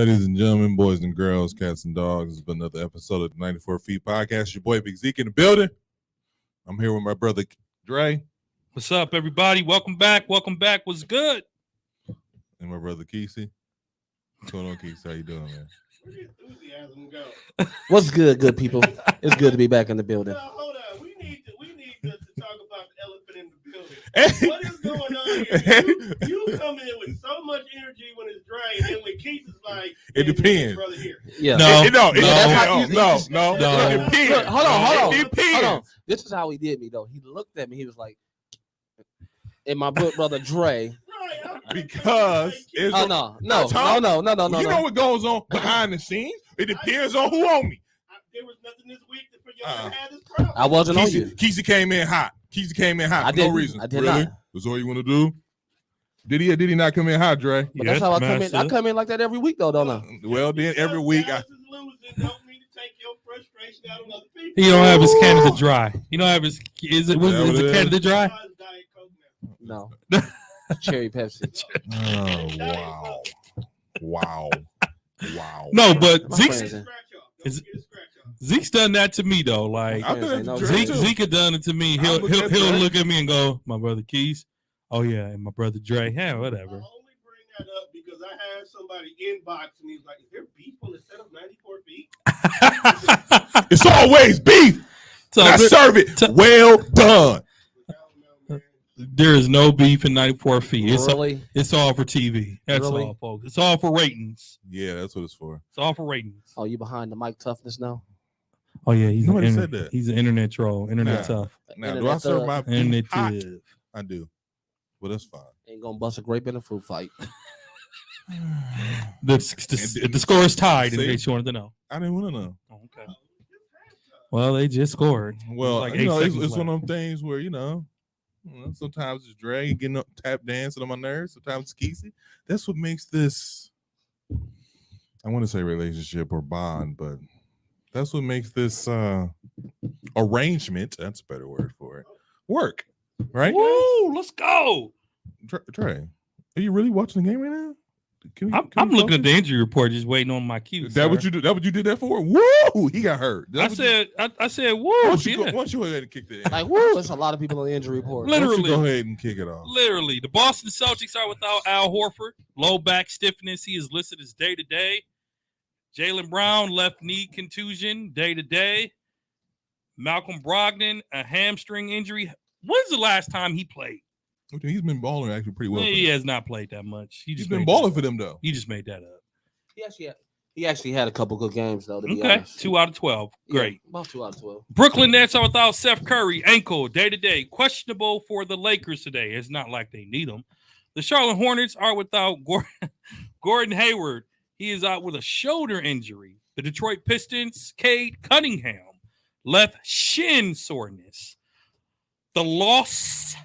Ladies and gentlemen, boys and girls, cats and dogs, it's been another episode of the 94 Feet Podcast. Your boy Big Zeke in the building. I'm here with my brother Dre. What's up, everybody? Welcome back. Welcome back. What's good? And my brother Kesey. What's going on, Kesey? How you doing, man? Where'd the enthusiasm go? What's good people? It's good to be back in the building. No, hold on. We need to talk about the elephant in the building. What is going on here? You come in with so much energy when it's dry, and then when Keith is like, it depends. Brother here. Yeah. No. Look, It depends. hold on. It depends. Hold on. This is how he did me though. He looked at me. He was like, "And my brother Dre." Because it's Oh no. You know what goes on behind the scenes? It depends on who on me. There was nothing this week for y'all to have this problem. I wasn't on you. Kesey came in hot. I for no reason. I did really? not. That's all you want to do? Did he not come in hot, Dre? But that's how I come in. I come in like that every week though, don't I? Well, then every week Dallas is losing. Don't mean to take your frustration out on other people. He don't have his Canada Dry. You don't have his. Is it Canada Dry? No. Cherry Pepsi. Oh wow. No, but My Zeke's friends, done that to me though. Like I did no it to Dre, too. Zeke had done it to me. He'll look at me and go, "My brother Keys." Oh yeah, and my brother Dre. Yeah, I whatever. only bring that up because I had somebody inbox and he's like, "Is there beef on the set of 94 feet?" It's always beef. So I serve it well done. there is no beef in 94 feet. Really? It's all for TV. That's Really? all, folks. It's all for ratings. Yeah, that's what it's for. It's all for ratings. Oh, you behind the mic toughness now? Oh yeah, he's Nobody an said that. He's an internet troll. Internet Nah. tough. Now, do I serve my beef Internet hot? tough. I do. Well, that's fine. Ain't gonna bust a grape in a fruit fight. The score is tied. In See? case you wanted to know. I didn't want to know. Oh, okay. Well, they just scored. Well, Like you know, 8 it's seconds one of them things where, sometimes it's Dre getting up, tap dancing on my nerves. Sometimes it's Kesey. That's what makes this, I want to say relationship or bond, but that's what makes this arrangement, that's a better word for it, work. Right? Woo! Let's go. Dre, are you really watching the game right now? I'm looking at the injury report, just waiting on my cue. Is that what you do? That what you did that for? Woo! He got hurt. I said, woo. Why don't you Yeah. go ahead and kick the Like, woo, there's a lot of people on the injury report. Why don't you Literally. go ahead and kick it off. Literally, the Boston Celtics are without Al Horford. Low back stiffness. He is listed as day-to-day. Jaylen Brown, left knee contusion, day-to-day. Malcolm Brogdon, a hamstring injury. When's the last time he played? Okay, he's been balling actually pretty well. He has not played that much. He's been balling for them though. You just made that up. He actually had a couple good games though. To be Okay, honest. 2 out of 12. Great. Yeah, about 2 out of 12. Brooklyn Nets are without Seth Curry, ankle, day-to-day. Questionable for the Lakers today. It's not like they need him. The Charlotte Hornets are without Gordon Hayward. He is out with a shoulder injury. The Detroit Pistons, Cade Cunningham, left shin soreness. The Los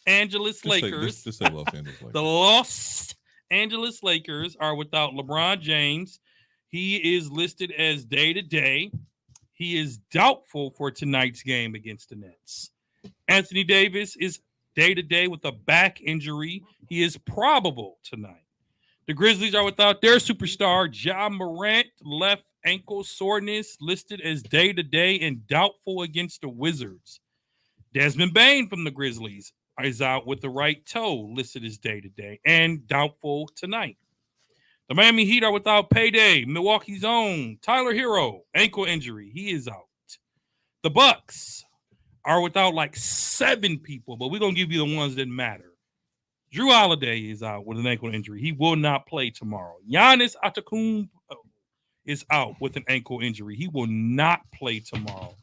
Angeles Lakers. Just say Los Angeles Lakers. The Los Angeles Lakers are without LeBron James. He is listed as day-to-day. He is doubtful for tonight's game against the Nets. Anthony Davis is day-to-day with a back injury. He is probable tonight. The Grizzlies are without their superstar, Ja Morant, left ankle soreness, listed as day-to-day and doubtful against the Wizards. Desmond Bane from the Grizzlies is out with the right toe, listed as day-to-day and doubtful tonight. The Miami Heat are without Payday, Milwaukee's own Tyler Hero, ankle injury. He is out. The Bucks are without like 7 people, but we're going to give you the ones that matter. Drew Holiday is out with an ankle injury. He will not play tomorrow. Giannis Antetokounmpo is out with an ankle injury. He will not play tomorrow.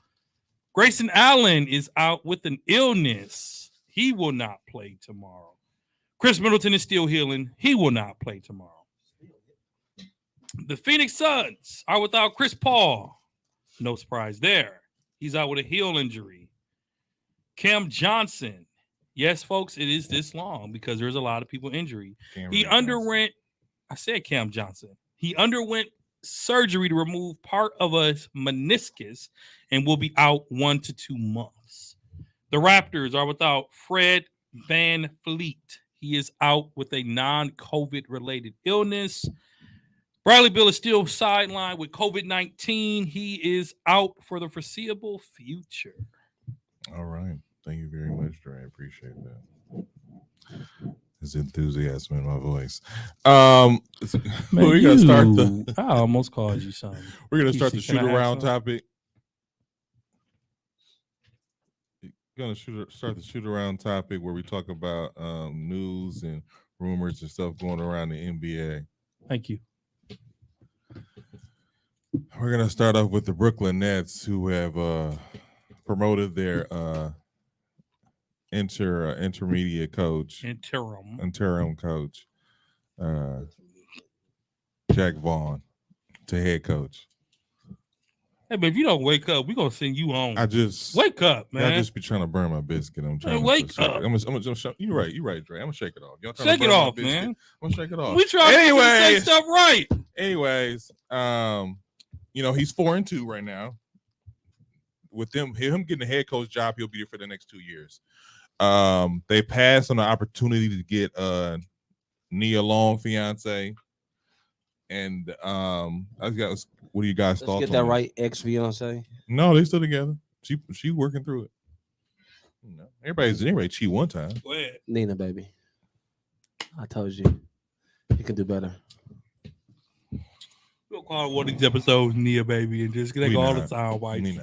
Grayson Allen is out with an illness. He will not play tomorrow. Chris Middleton is still healing. He will not play tomorrow. The Phoenix Suns are without Chris Paul. No surprise there. He's out with a heel injury. Cam Johnson. Yes, folks, it is this long because there's a lot of people injured. He underwent surgery to remove part of a meniscus and will be out 1 to 2 months. The Raptors are without Fred VanVleet. He is out with a non-COVID related illness. Bradley Beal is still sidelined with COVID-19. He is out for the foreseeable future. All right. Thank you very much, Dre. I appreciate that. His enthusiasm in my voice. We're gonna start the. I almost called you something. We're gonna start the Can I shoot have around some? topic. Gonna start the shoot around topic where we talk about news and rumors and stuff going around the NBA. Thank you. We're gonna start off with the Brooklyn Nets, who have promoted their intermediate coach, interim coach, Jack Vaughn, to head coach. Hey, but if you don't wake up, we're gonna send you home. I just wake up, man. I just be trying to burn my biscuit. I'm trying to wake up. I'm gonna you're right, Dre. I'm gonna shake it off. Y'all trying Shake to it burn my off, biscuit? man. I'm gonna shake it off. We try to say stuff right. Anyways, he's 4-2 right now. With him getting the head coach job, he'll be there for the next 2 years. They passed on the opportunity to get Nia Long fiance. And what do you guys thought? Get that right, ex fiance. No, they still together. She working through it. Everybody cheat one time. Go ahead. Nina, baby. I told you. You can do better. We'll call one of these episodes Nia Baby and just take all the sound bites.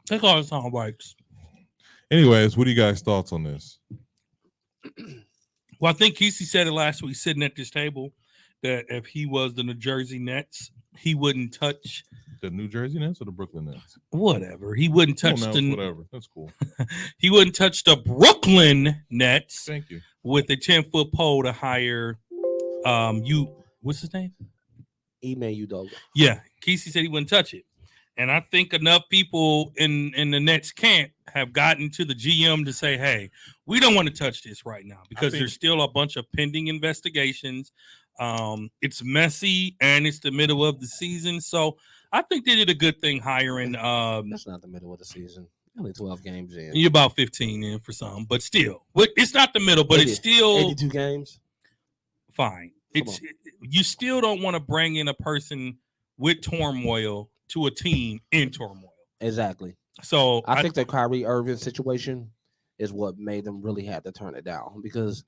Take all the sound bites. Anyways, what are you guys' thoughts on this? Well, I think Kesey said it last week sitting at this table that if he was the New Jersey Nets, he wouldn't touch the New Jersey Nets or the Brooklyn Nets. Whatever. He wouldn't touch whatever. That's cool. He wouldn't touch the Brooklyn Nets. Thank you. With a 10-foot pole to hire what's his name? Ime Udoka. Yeah. Kesey said he wouldn't touch it. And I think enough people in the Nets camp have gotten to the GM to say, hey, we don't want to touch this right now because there's still a bunch of pending investigations. It's messy and it's the middle of the season. So I think they did a good thing hiring. That's not the middle of the season. Only 12 games in. You're about 15 in for some, but still. It's not the middle, but it's still 82 games. Fine. You still don't want to bring in a person with turmoil to a team in turmoil. Exactly. So I think the Kyrie Irving situation is what made them really have to turn it down because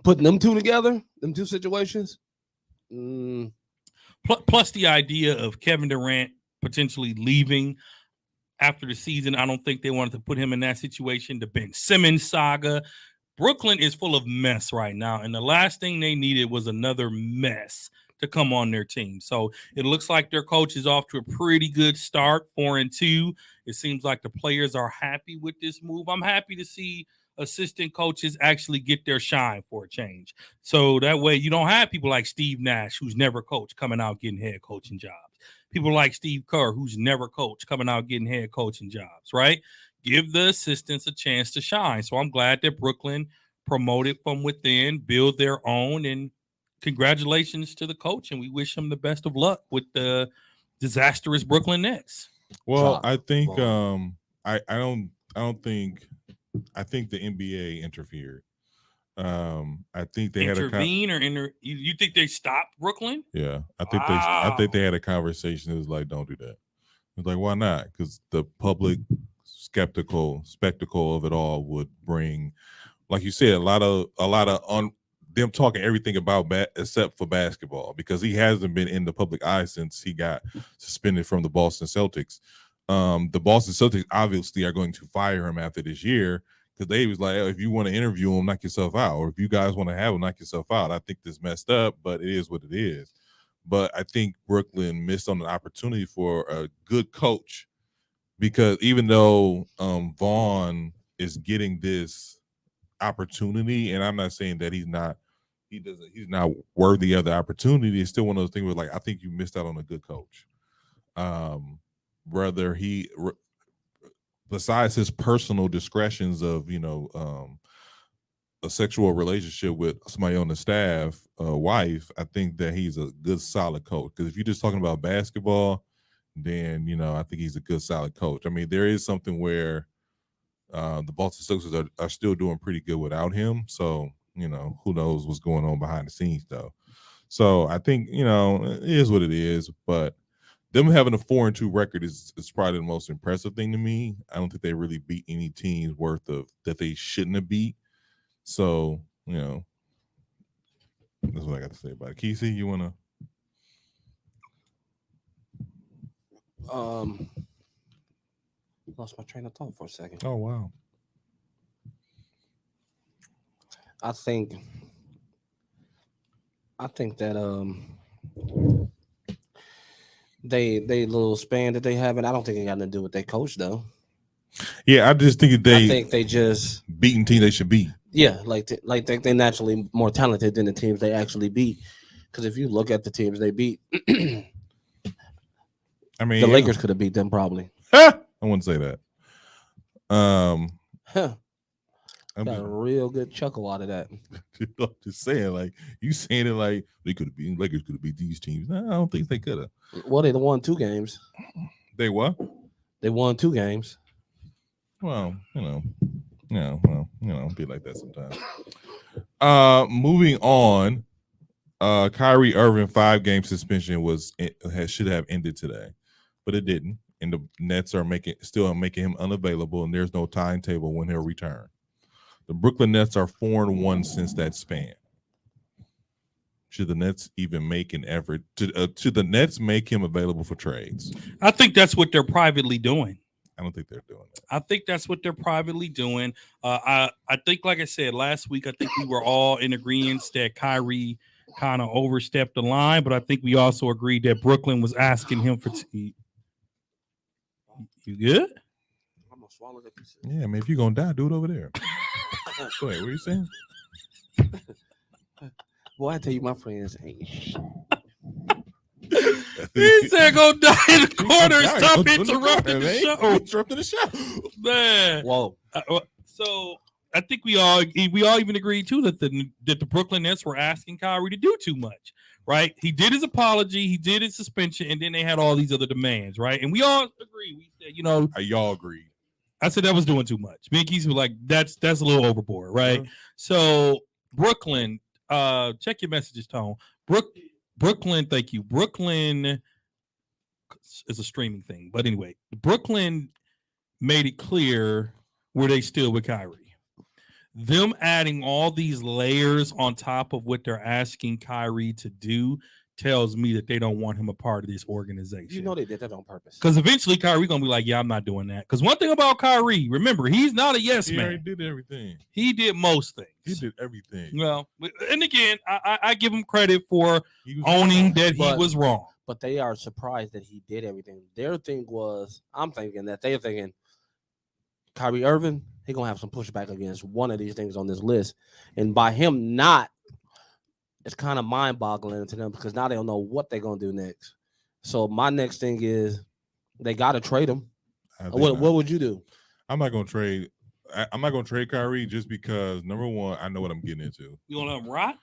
putting them two together, them two situations. Plus the idea of Kevin Durant potentially leaving after the season. I don't think they wanted to put him in that situation. The Ben Simmons saga. Brooklyn is full of mess right now. And the last thing they needed was another mess to come on their team. So it looks like their coach is off to a pretty good start, 4-2. It seems like the players are happy with this move. I'm happy to see assistant coaches actually get their shine for a change. So that way you don't have people like Steve Nash, who's never coached, coming out getting head coaching jobs. People like Steve Kerr, who's never coached, coming out getting head coaching jobs, right? Give the assistants a chance to shine. So I'm glad that Brooklyn promoted from within, build their own, and congratulations to the coach, and we wish him the best of luck with the disastrous Brooklyn Nets. Well, I think I think the NBA interfered. I think they intervene you think they stopped Brooklyn? Yeah, I think they had a conversation. It was like, don't do that. It's like, why not? Because the public spectacle of it all would bring, like you said, a lot of them talking everything about except for basketball, because he hasn't been in the public eye since he got suspended from the Boston Celtics. The Boston Celtics obviously are going to fire him after this year because they was like, if you want to interview him, knock yourself out, or if you guys want to have him, knock yourself out. I think this messed up, but it is what it is. But I think Brooklyn missed on an opportunity for a good coach, because even though Vaughn is getting this opportunity, and I'm not saying that he's not worthy of the opportunity, it's still one of those things where, like, I think you missed out on a good coach. Whether besides his personal discretions of a sexual relationship with somebody on the staff, wife, I think that he's a good solid coach. Because if you're just talking about basketball, then I think he's a good solid coach. I mean, there is something where the Boston Celtics are still doing pretty good without him. So who knows what's going on behind the scenes though. So I think it is what it is. But them having a 4-2 record is probably the most impressive thing to me. I don't think they really beat any teams worth of that they shouldn't have beat. So that's what I got to say about it. Kesey, you wanna? Lost my train of thought for a second. Oh wow. I think that they little span that they have, and I don't think it got nothing to do with their coach though. Yeah, I just think I think they just beating teams they should beat. Yeah, they're naturally more talented than the teams they actually beat. Because if you look at the teams they beat, I mean, the Lakers could have beat them probably. I wouldn't say that. Got a real good chuckle out of that. I'm just saying, like you saying it like they could have beat Lakers could have beat these teams. No, I don't think they could have. Well, they won 2 games. They what? They won 2 games. Well, be like that sometimes. Moving on. Kyrie Irving 5-game suspension should have ended today, but it didn't. And the Nets are still making him unavailable, and there's no timetable when he'll return. The Brooklyn Nets are 4-1 since that span. Should the Nets even make an effort should the Nets make him available for trades? I think that's what they're privately doing. I don't think they're doing that. I think that's what they're privately doing. I think, like I said last week, I think we were all in agreement that Kyrie kind of overstepped the line, but I think we also agreed that Brooklyn was asking him for. You good? I'm gonna swallow that piece. Yeah, man. If you're gonna die, do it over there. Go ahead. What are you saying? Boy, I tell you, my friends ain't shit. He said, "Go die in the corner. Stop interrupting the show." Interrupting the show, man. Whoa. So I think we all even agreed too that the Brooklyn Nets were asking Kyrie to do too much, right? He did his apology, he did his suspension, and then they had all these other demands, right? And we all agree. We said, y'all agreed. I said that was doing too much. Me and Keith were like, that's a little overboard, right? So Brooklyn, check your messages, Tone. Brooklyn, thank you. Brooklyn is a streaming thing, but anyway, Brooklyn made it clear where they still with Kyrie. Them adding all these layers on top of what they're asking Kyrie to do tells me that they don't want him a part of this organization. They did that on purpose. Because eventually Kyrie gonna be like, yeah, I'm not doing that. Because one thing about Kyrie, remember, he's not a yes man. He did everything. He did most things. He did everything. Well, and again, I give him credit for owning that he was wrong. But they are surprised that he did everything. Their thing was, I'm thinking that they're thinking Kyrie Irving, he's gonna have some pushback against one of these things on this list. And by him not, it's kind of mind-boggling to them because now they don't know what they're gonna do next. So my next thing is they gotta trade him. What would you do? I'm not gonna trade. I'm not gonna trade Kyrie just because number one, I know what I'm getting into. You gonna let him rot?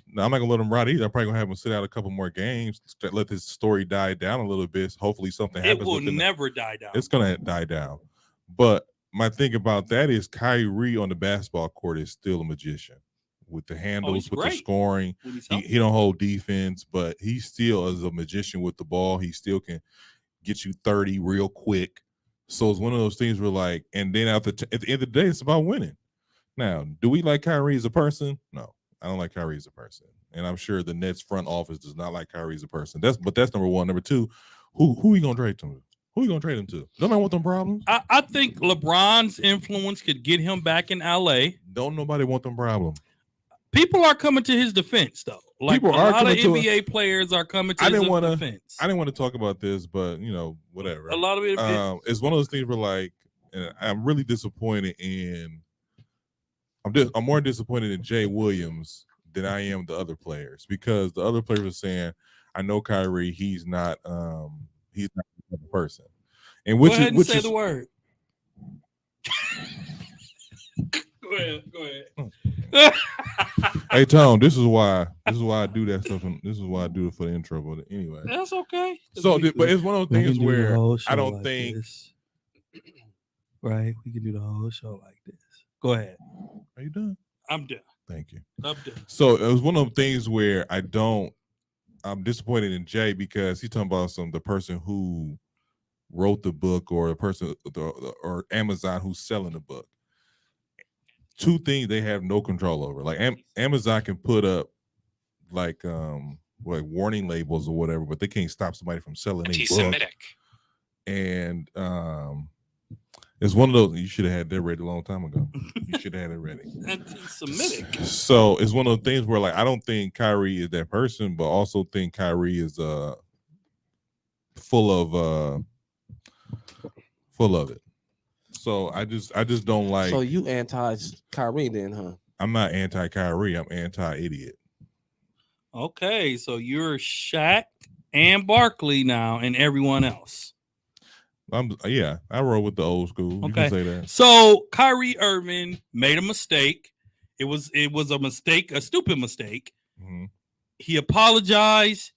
No, I'm not gonna let him rot either. I'm probably gonna have him sit out a couple more games, let this story die down a little bit. Hopefully something happens. It will never die down. It's gonna die down. But my thing about that is Kyrie on the basketball court is still a magician with the handles, with the scoring. He don't hold defense, but he still is a magician with the ball. He still can get you 30 real quick. So it's one of those things where like, and then at the end of the day, it's about winning. Now, do we like Kyrie as a person? No, I don't like Kyrie as a person. And I'm sure the Nets front office does not like Kyrie as a person. That's number one. Number two, who are you gonna trade to? Who are you gonna trade him to? Nobody want them problems. I think LeBron's influence could get him back in LA. Don't nobody want them problems. People are coming to his defense, though. Like a lot of NBA players are coming to his defense. I didn't want to talk about this, but whatever. A lot of it. It's one of those things where, like, I'm really disappointed in. I'm more disappointed in Jay Williams than I am the other players because the other players are saying, "I know Kyrie, he's not the person." And which go ahead is say the word. Go ahead. Hey Tone, this is why I do that stuff. This is why I do it for the intro. But anyway, that's okay. So, but it's one of those things where I don't like think. This. Right, we can do the whole show like this. Go ahead. Are you done? I'm done. Thank you. Up there. So it was one of them things where I'm disappointed in Jay because he's talking about the person who wrote the book or the person or Amazon who's selling the book. Two things they have no control over. Like Amazon can put up like warning labels or whatever, but they can't stop somebody from selling a book. And it's one of those you should have had that ready a long time ago. You should have had it ready. Anti-Semitic. So it's one of those things where like I don't think Kyrie is that person, but also think Kyrie is full of it. So I just don't like. So you anti Kyrie then, huh? I'm not anti Kyrie. I'm anti idiot. Okay, so you're Shaq and Barkley now, and everyone else. I roll with the old school. You Okay. can say that. So Kyrie Irving made a mistake. It was a mistake, a stupid mistake. Mm-hmm. He apologized.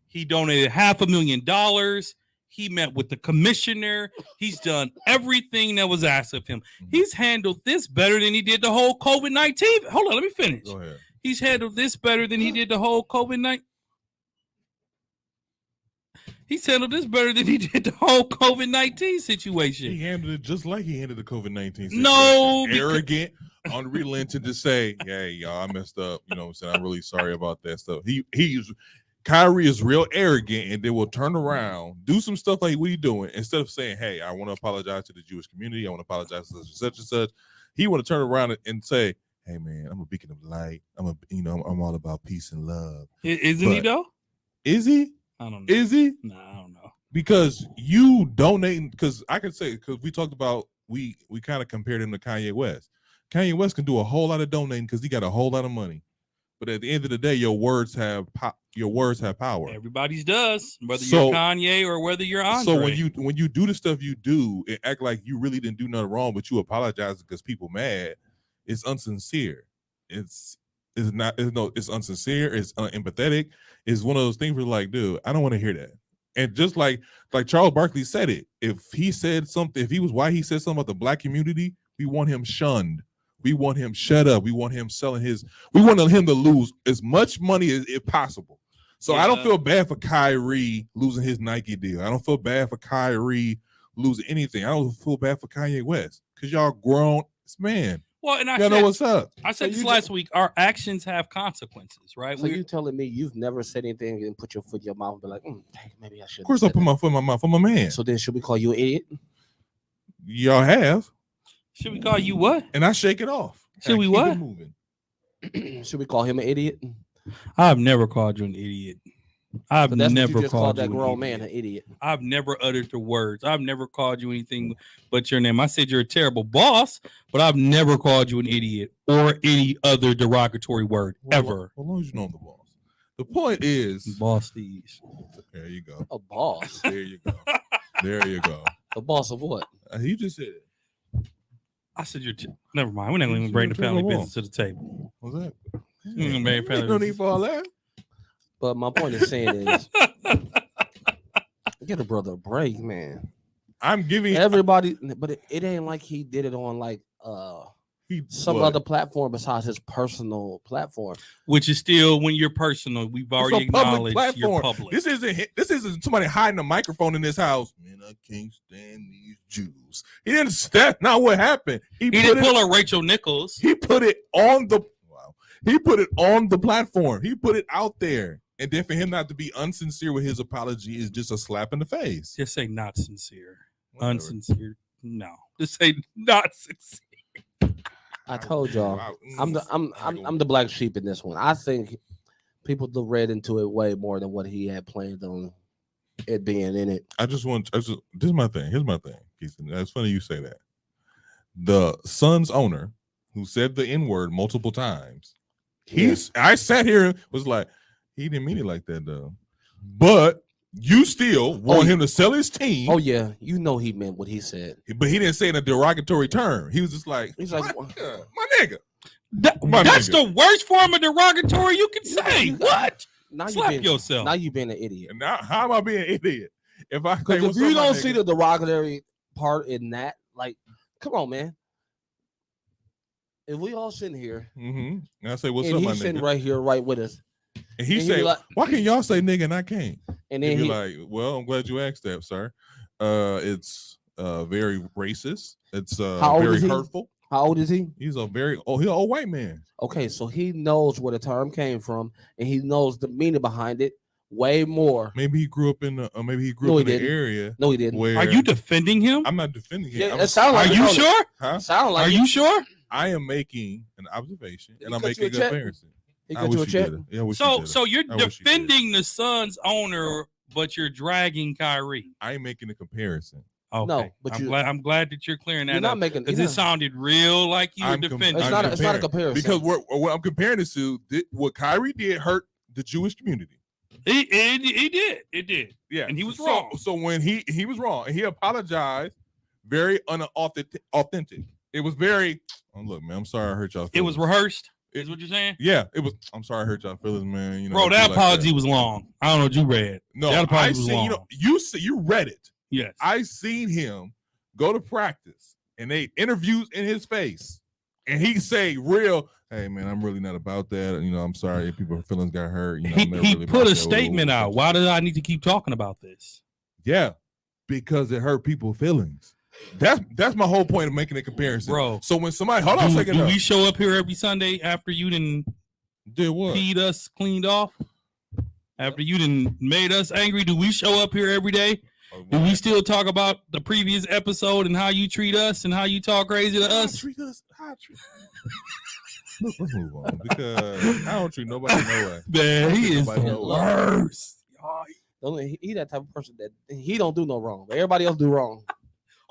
He donated $500,000. He met with the commissioner. He's done everything that was asked of him. Mm-hmm. He's handled this better than he did the whole COVID-19. Hold on, let me finish. Go ahead. He's handled this better than he did the whole COVID-19. He's handled this better than he did the whole COVID-19 situation. He handled it just like he handled the COVID-19 situation. No, arrogant, unrelenting to say, "Hey, y'all, I messed up." You know what I'm saying? I'm really sorry about that stuff. Kyrie is real arrogant, and they will turn around, do some stuff like, "What are you doing?" Instead of saying, "Hey, I want to apologize to the Jewish community. I want to apologize to such and such." He want to turn around and say, "Hey, man, I'm a beacon of light. I'm all about peace and love." Isn't he though? Is he? I don't know. Is he? No, I don't know. Because you donating, because I could say, because we talked about, we kind of compared him to Kanye West. Kanye West can do a whole lot of donating because he got a whole lot of money. But at the end of the day, your words have power. Everybody's does, whether you're Kanye or whether you're Andre. So when you do the stuff you do and act like you really didn't do nothing wrong, but you apologize because people mad, it's unsincere. It's unsincere. It's unempathetic. It's one of those things where like, dude, I don't want to hear that. And just like Charles Barkley said it, if he said something, if he was why he said something about the black community, we want him shunned. We want him shut up. We want him we want him to lose as much money as if possible. So I don't feel bad for Kyrie losing his Nike deal. I don't feel bad for Kyrie losing anything. I don't feel bad for Kanye West because y'all grown man. Well, and I know what's up. I said this last week. Our actions have consequences, right? So you telling me you've never said anything and put your foot in your mouth and be like, maybe I should. Of course, I put my foot in my mouth. I'm a man. So then, should we call you an idiot? Y'all have. Should we call you what? And I shake it off. Should we what? Should we call him an idiot? I've never called you an idiot. I've So that's what never you just called that you grown an man idiot. an idiot. I've never uttered the words. I've never called you anything but your name. I said you're a terrible boss, but I've never called you an idiot or any other derogatory word ever. As long as you know the boss. The point is, boss these. There you go. A boss. There you go. There you go. The boss of what? He just said it. I said you're. Never mind. We're not going to bring the family business to the table. What's that? No need for all that. But my point is saying is, get a brother a break, man. I'm giving everybody, but it ain't like he did it on like some other platform besides his personal platform, which is still when you're personal. We've already acknowledged you're public. This isn't somebody hiding a microphone in this house. Man, I can't stand these Jews. He didn't. That's not what happened. He didn't pull a Rachel Nichols. He put it on the. Wow. He put it on the platform. He put it out there. And then for him not to be unsincere with his apology is just a slap in the face. Just say not sincere. Whatever. Unsincere. No. Just say not sincere. I told y'all I'm the black sheep in this one. I think people read into it way more than what he had planned on it being in it. This is my thing. Here's my thing, Keith. It's funny you say that. The Suns owner who said the N-word multiple times, I sat here and was like, he didn't mean it like that though. But you still want him to sell his team. Oh yeah, you know he meant what he said. But he didn't say it in a derogatory term. He was just like, he's like, my nigga. That's the worst form of derogatory you can say. What? Now Slap yourself. Now you being an idiot. And now how am I being an idiot? If you don't see the derogatory part in that, like, come on, man. if we all sitting here And I say, "What's and up, my he's sitting nigga?" right here, right with us, And he and he say, be like- "Why can y'all say nigga and I can't?" and He'd then be he, like, "Well, I'm glad you asked that, sir. It's very racist. It's How old very is he? hurtful. how old is he? He's an old white man. Okay, so he knows where the term came from, and he knows the meaning behind it way more. Maybe he grew up in the No, he in the didn't. area No, he didn't. where Are you defending him? I'm not defending him. Yeah, I'm it sound Are like you it. sure? huh? Sound like Are it. you sure? I am making an observation Did and he I'm cut you making a a check? comparison. He I cut you a wish check. did it. Yeah, I wish you did it. So you're I wish you did. defending the Suns owner, but you're dragging Kyrie. I ain't making a comparison. Okay. No, but I'm glad that you're clearing You're that not up making. because you're it not- sounded real like you were I'm defending. It's I'm not. It's not a comparing. comparison Because what I'm comparing this to, what Kyrie did hurt the Jewish community. He did. It did. Yeah, And he was so, wrong. So when he was wrong, and he apologized, very authentic. It was very. Oh, look, man, I'm sorry I hurt y'all. It was feelings. rehearsed. Is what you're saying? Yeah, it was. I'm sorry I hurt y'all feelings, man. You know, Bro, I that feel like apology was long. I don't know what you read. No, that apology I was seen. long. You read it. Yes. I seen him go to practice, and they interviews in his face, and he say, "Real, hey man, I'm really not about that. You know, I'm sorry if people's feelings got hurt. You know, I'm never he really put about a that. statement out. Why did I need to keep talking about this? Yeah, because it hurt people's feelings. That's my whole point of making a comparison, Bro. So when somebody, hold on a Do, second, do though. we show up here every Sunday after you done Did what? peed us cleaned off? After you done made us angry, do we show up here every day? Do we still talk about the previous episode and how you treat us and how you talk crazy to us? Treat us. Let's move on because I don't treat nobody no way. Man, he is the Nobody know. worst. He that type of person that he don't do no wrong, but everybody else do wrong.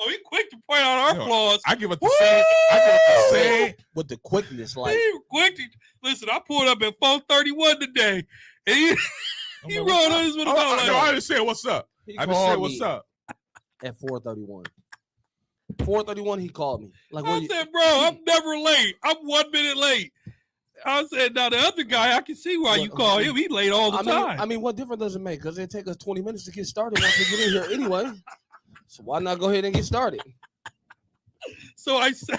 Oh, he quick to point out our No, flaws. I give it the same. I give it the same. With the quickness, like He quick to, listen, I pulled up at 4:31 today. And he I'm rolled like, on his with oh, about no, I like, didn't say what's up. he I just said called what's me up. at 4:31. 4:31, he called me. Like, I said, bro, I'm never late. I'm 1 minute late. I said, now the other guy, I can see why you call him. He late all the time. I mean, what difference does it make? Because it take us 20 minutes to get started once we get in here anyway. So why not go ahead and get started? So I said,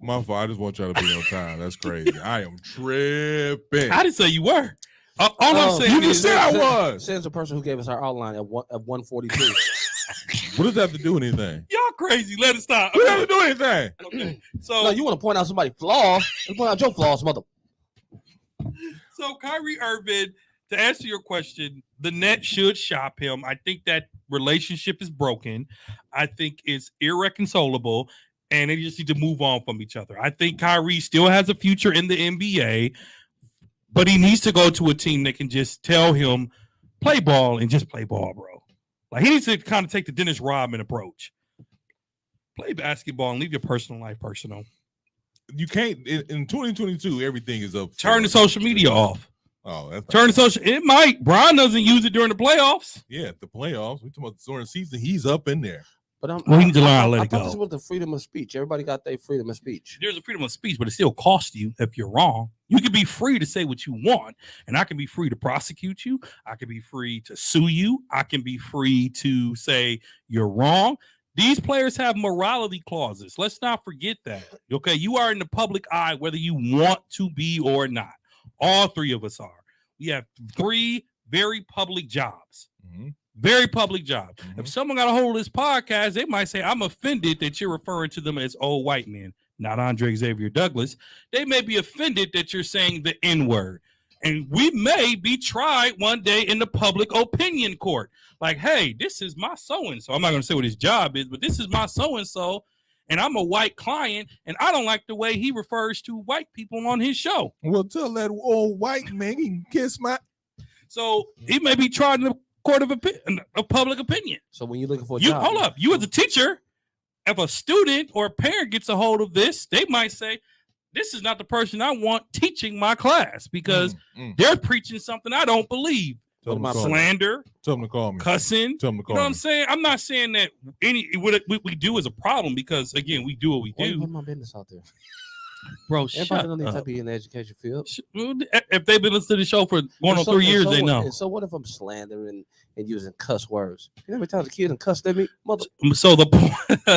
My fault. I just want y'all to be on time. That's crazy. I am tripping. I didn't say you were. All I'm saying You just is, said I was. Since the person who gave us our outline at 1:42. What does that have to do with anything? y'all crazy. Let it stop. What does that have to do with anything? Okay. No, So, you want to point out somebody's flaws? You point out your flaws, mother. so Kyrie Irving, to answer your question, the Nets should shop him. I think that relationship is broken. I think it's irreconcilable, and they just need to move on from each other. I think Kyrie still has a future in the NBA, but he needs to go to a team that can just tell him, play ball and just play ball, bro. Like, he needs to kind of take the Dennis Rodman approach. Play basketball and leave your personal life personal. You can't in 2022. Everything is up. Turn the social media off. Oh, that's Turn the social. It might. Brian doesn't use it during the playoffs. yeah. The playoffs. We talking about the during season. He's up in there. But Well, he needs to learn how to let I it thought go. this was the freedom of speech. Everybody got their freedom of speech. There's a freedom of speech, but it still costs you if you're wrong. You can be free to say what you want, and I can be free to prosecute you. I can be free to sue you. I can be free to say you're wrong. These players have morality clauses. Let's not forget that. Okay, you are in the public eye whether you want to be or not. All three of us are. We have three very public jobs. Mhm. Very public job. Mhm. If someone got a hold of this podcast, they might say, I'm offended that you're referring to them as old white men, not Andre Xavier Douglas. They may be offended that you're saying the N-word. And we may be tried one day in the public opinion court. Like, hey, this is my so-and-so. I'm not going to say what his job is, but this is my so-and-so, and I'm a white client, and I don't like the way he refers to white people on his show. Well, tell that old white man he can kiss my. So he may be tried in the court of public opinion. So when you're looking for a You job, hold up. You as a teacher, if a student or a parent gets a hold of this, they might say, this is not the person I want teaching my class because they're preaching something I don't believe. Tell him to What call me. Slander, Tell him to call me. cussing. Tell him to You call know what me. I'm saying? I'm not saying that what we do is a problem because, again, we do what we why you do. put my business out there? Bro, shut Everybody don't need to up. be in the education field. If they've been listening to the show for going on 3 years, they know. And so what if I'm slandering and using cuss words? You know how many times a kid and cussed at me? Mother. So the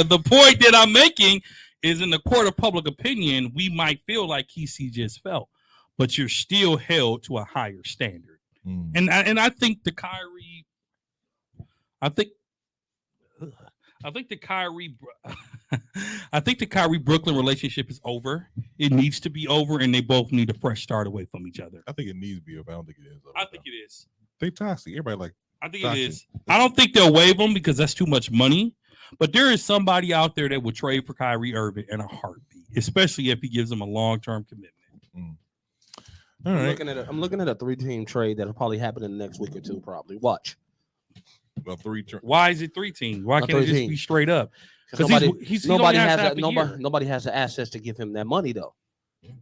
the point that I'm making is, in the court of public opinion, we might feel like Kesey just felt, but you're still held to a higher standard. And I think the Kyrie, I think the Kyrie Brooklyn relationship is over. It needs to be over, and they both need a fresh start away from each other. I think it needs to be over. I don't think it is. I think it is. They toxic. Everybody like. I think Gotcha. it is. I don't think they'll waive him because that's too much money. But there is somebody out there that would trade for Kyrie Irving in a heartbeat, especially if he gives them a long-term commitment. All right. I'm looking at a 3-team trade that'll probably happen in the next week or two. Probably watch. Well, Why is it 3 teams? Why can't it just 13. be straight up? Because He's nobody only has half a year. nobody has the assets to give him that money though.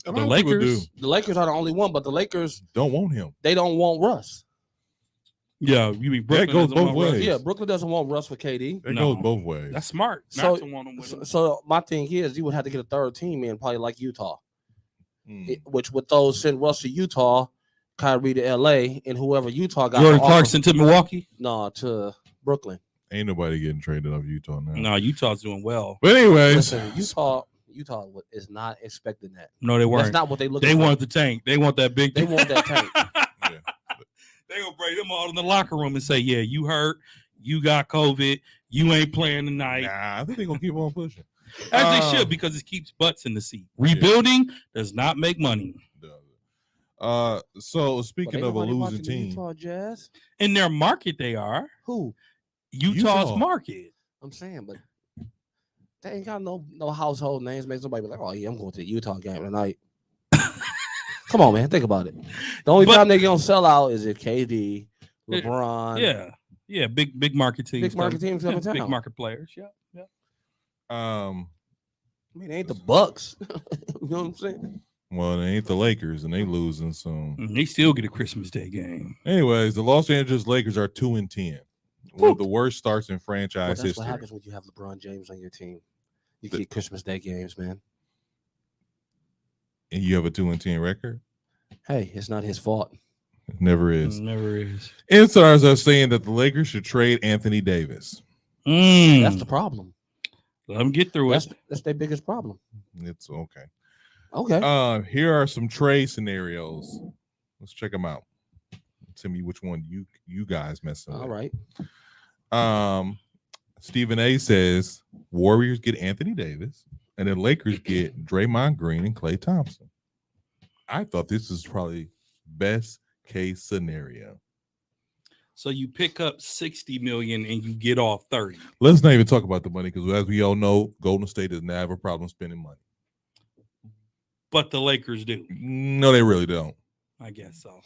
A The lot of people Lakers. The Lakers are the only one, but the Lakers don't want him. they don't want Russ. Yeah, you mean Brooklyn goes doesn't both want Russ? ways. Yeah, Brooklyn doesn't want Russ for KD. That No. goes both ways. That's smart. So- Not to want him with him. So my thing is, you would have to get a third team in, probably like Utah, Mm. which would those send Russ to Utah, Kyrie to LA, and whoever Utah got Jordan to offer- Clarkson to Milwaukee? No, to Brooklyn. Ain't nobody getting traded off Utah now. No, Utah's doing well. But anyways, Listen, Utah is not expecting that. No, they That's weren't. not what they look. They want the tank. They want that big. They want that tank. They gonna bring them all in the locker room and say, "Yeah, you hurt. You got COVID. You ain't playing tonight." nah, I think they're gonna keep on pushing. As they should, because it keeps butts in the seat. Rebuilding does not make money. So But speaking ain't of a nobody losing watching the team, Utah Jazz. In their market, they are Who? Utah's Utah. market. I'm saying, but they ain't got no household names. Makes somebody be like, "Oh yeah, I'm going to the Utah game tonight." Come on, man, think about it. The only But- time they gonna sell out is if KD, LeBron, Yeah, big market teams. big market teams come in Big town. market players. Yeah. I mean, it ain't the Bucks. You know what I'm saying? well, they ain't the Lakers, and they losing soon. They still get a Christmas Day game. Anyways, the Los Angeles Lakers are 2-10, one of the worst starts in Well, franchise that's what history. happens when you have LeBron James on your team. You get Christmas Day games, man. And you have a 2-10 record. Hey, it's not his fault. It never is. Never is. Insiders are saying that the Lakers should trade Anthony Davis. That's the problem. Let them get through it. That's their biggest problem. It's okay. Okay. Here are some trade scenarios. Let's check them out. Tell me which one you guys messing with. All right. Stephen A says Warriors get Anthony Davis, and then Lakers get Draymond Green and Klay Thompson. I thought this was probably best case scenario. So you pick up 60 million and you get off 30. Let's not even talk about the money because, as we all know, Golden State does not have a problem spending money. But the Lakers do. No, they really don't. I guess so.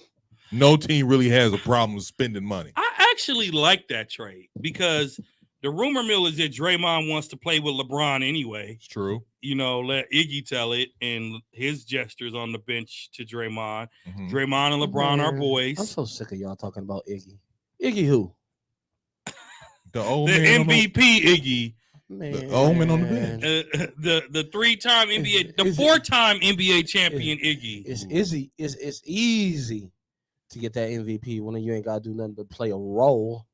No team really has a problem spending money. I actually like that trade because the rumor mill is that Draymond wants to play with LeBron anyway. It's true. You know, let Iggy tell it and his gestures on the bench to Draymond. Mhm. Draymond and LeBron are Man, boys. I'm so sick of y'all talking about Iggy. Iggy who? The old The man on the- MVP Iggy, Man. old man on the bench. the 3-time NBA, the Is it- 4-time NBA champion Iggy. It's easy to get that MVP when you ain't got to do nothing but play a role.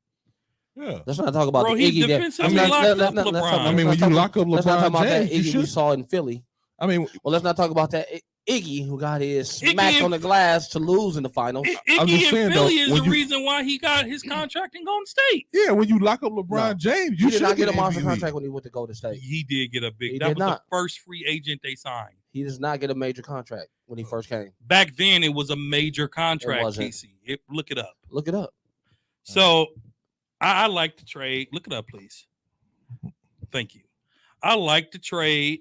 Yeah. Let's not talk about Bro, the he's Iggy that. defensively let's locked not- up let's not- let's LeBron. not- I mean, when let's you not- lock up let's not talk LeBron about that James, you Iggy we should. saw in Philly. I mean, Well, let's not talk about that Iggy who got his Iggy smacked and- on the glass to lose in the finals. I'm Iggy just in saying, though, Philly is when the you- reason why he got his contract in Golden State. yeah, when you lock up LeBron No. James, He you did should not get a an monster MVP. contract when he went to Golden State. He did get a big. He That did was not. the first free agent they signed. He does not get a major contract when he first came. Back then, it was a major contract. wasn't. Casey, look it up. Look it up. So I like the trade. Look it up, please. Thank you. I like the trade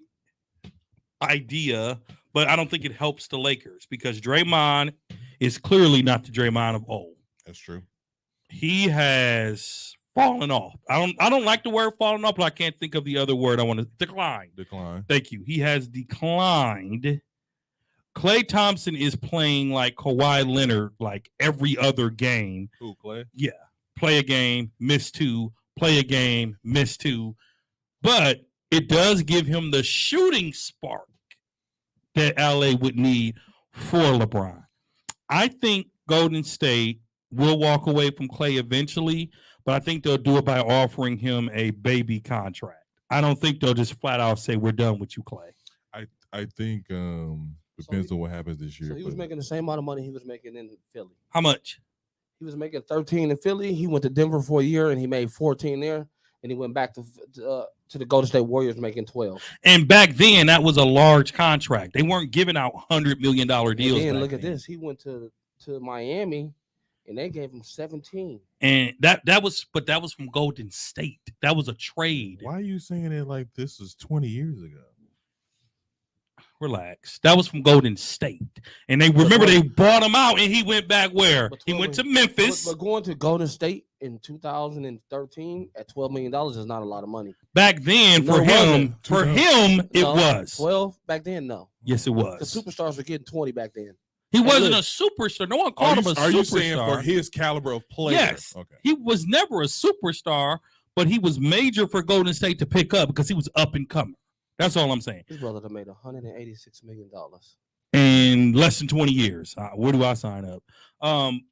idea, but I don't think it helps the Lakers because Draymond is clearly not the Draymond of old. That's true. He has fallen off. I don't like the word fallen off, but I can't think of the other word I want to decline. Decline. Thank you. He has declined. Klay Thompson is playing like Kawhi Leonard, like every other game. Who, Klay? Play a game, miss 2, play a game, miss 2. But it does give him the shooting spark that LA would need for LeBron. I think Golden State will walk away from Clay eventually, but I think they'll do it by offering him a baby contract. I don't think they'll just flat out say we're done with you, Clay. I think depends on what happens this year. So he was making the same amount of money he was making in Philly. How much? He was making 13 in Philly. He went to Denver for a year and he made 14 there. And he went back to the Golden State Warriors making 12. And back then, that was a large contract. They weren't giving out $100 million deals. And then look back at then. this. He went to Miami and they gave him 17. And that was from Golden State. That was a trade. Why are you saying it like this is 20 years ago? Relax. That was from Golden State. And they they bought him out and he went back where? He went to Memphis. But going to Golden State in 2013 at $12 million is not a lot of money. Back then, No, for it him, wasn't. it No, was. 12 back then, no. Yes, it The was. superstars were getting 20 back then. He wasn't look, a superstar. No one called him a Are superstar. you saying for his caliber of player? Yes. Okay. He was never a superstar, but he was major for Golden State to pick up because he was up and coming. That's all I'm saying. His brother made $186 million. In less than 20 years. Where do I sign up?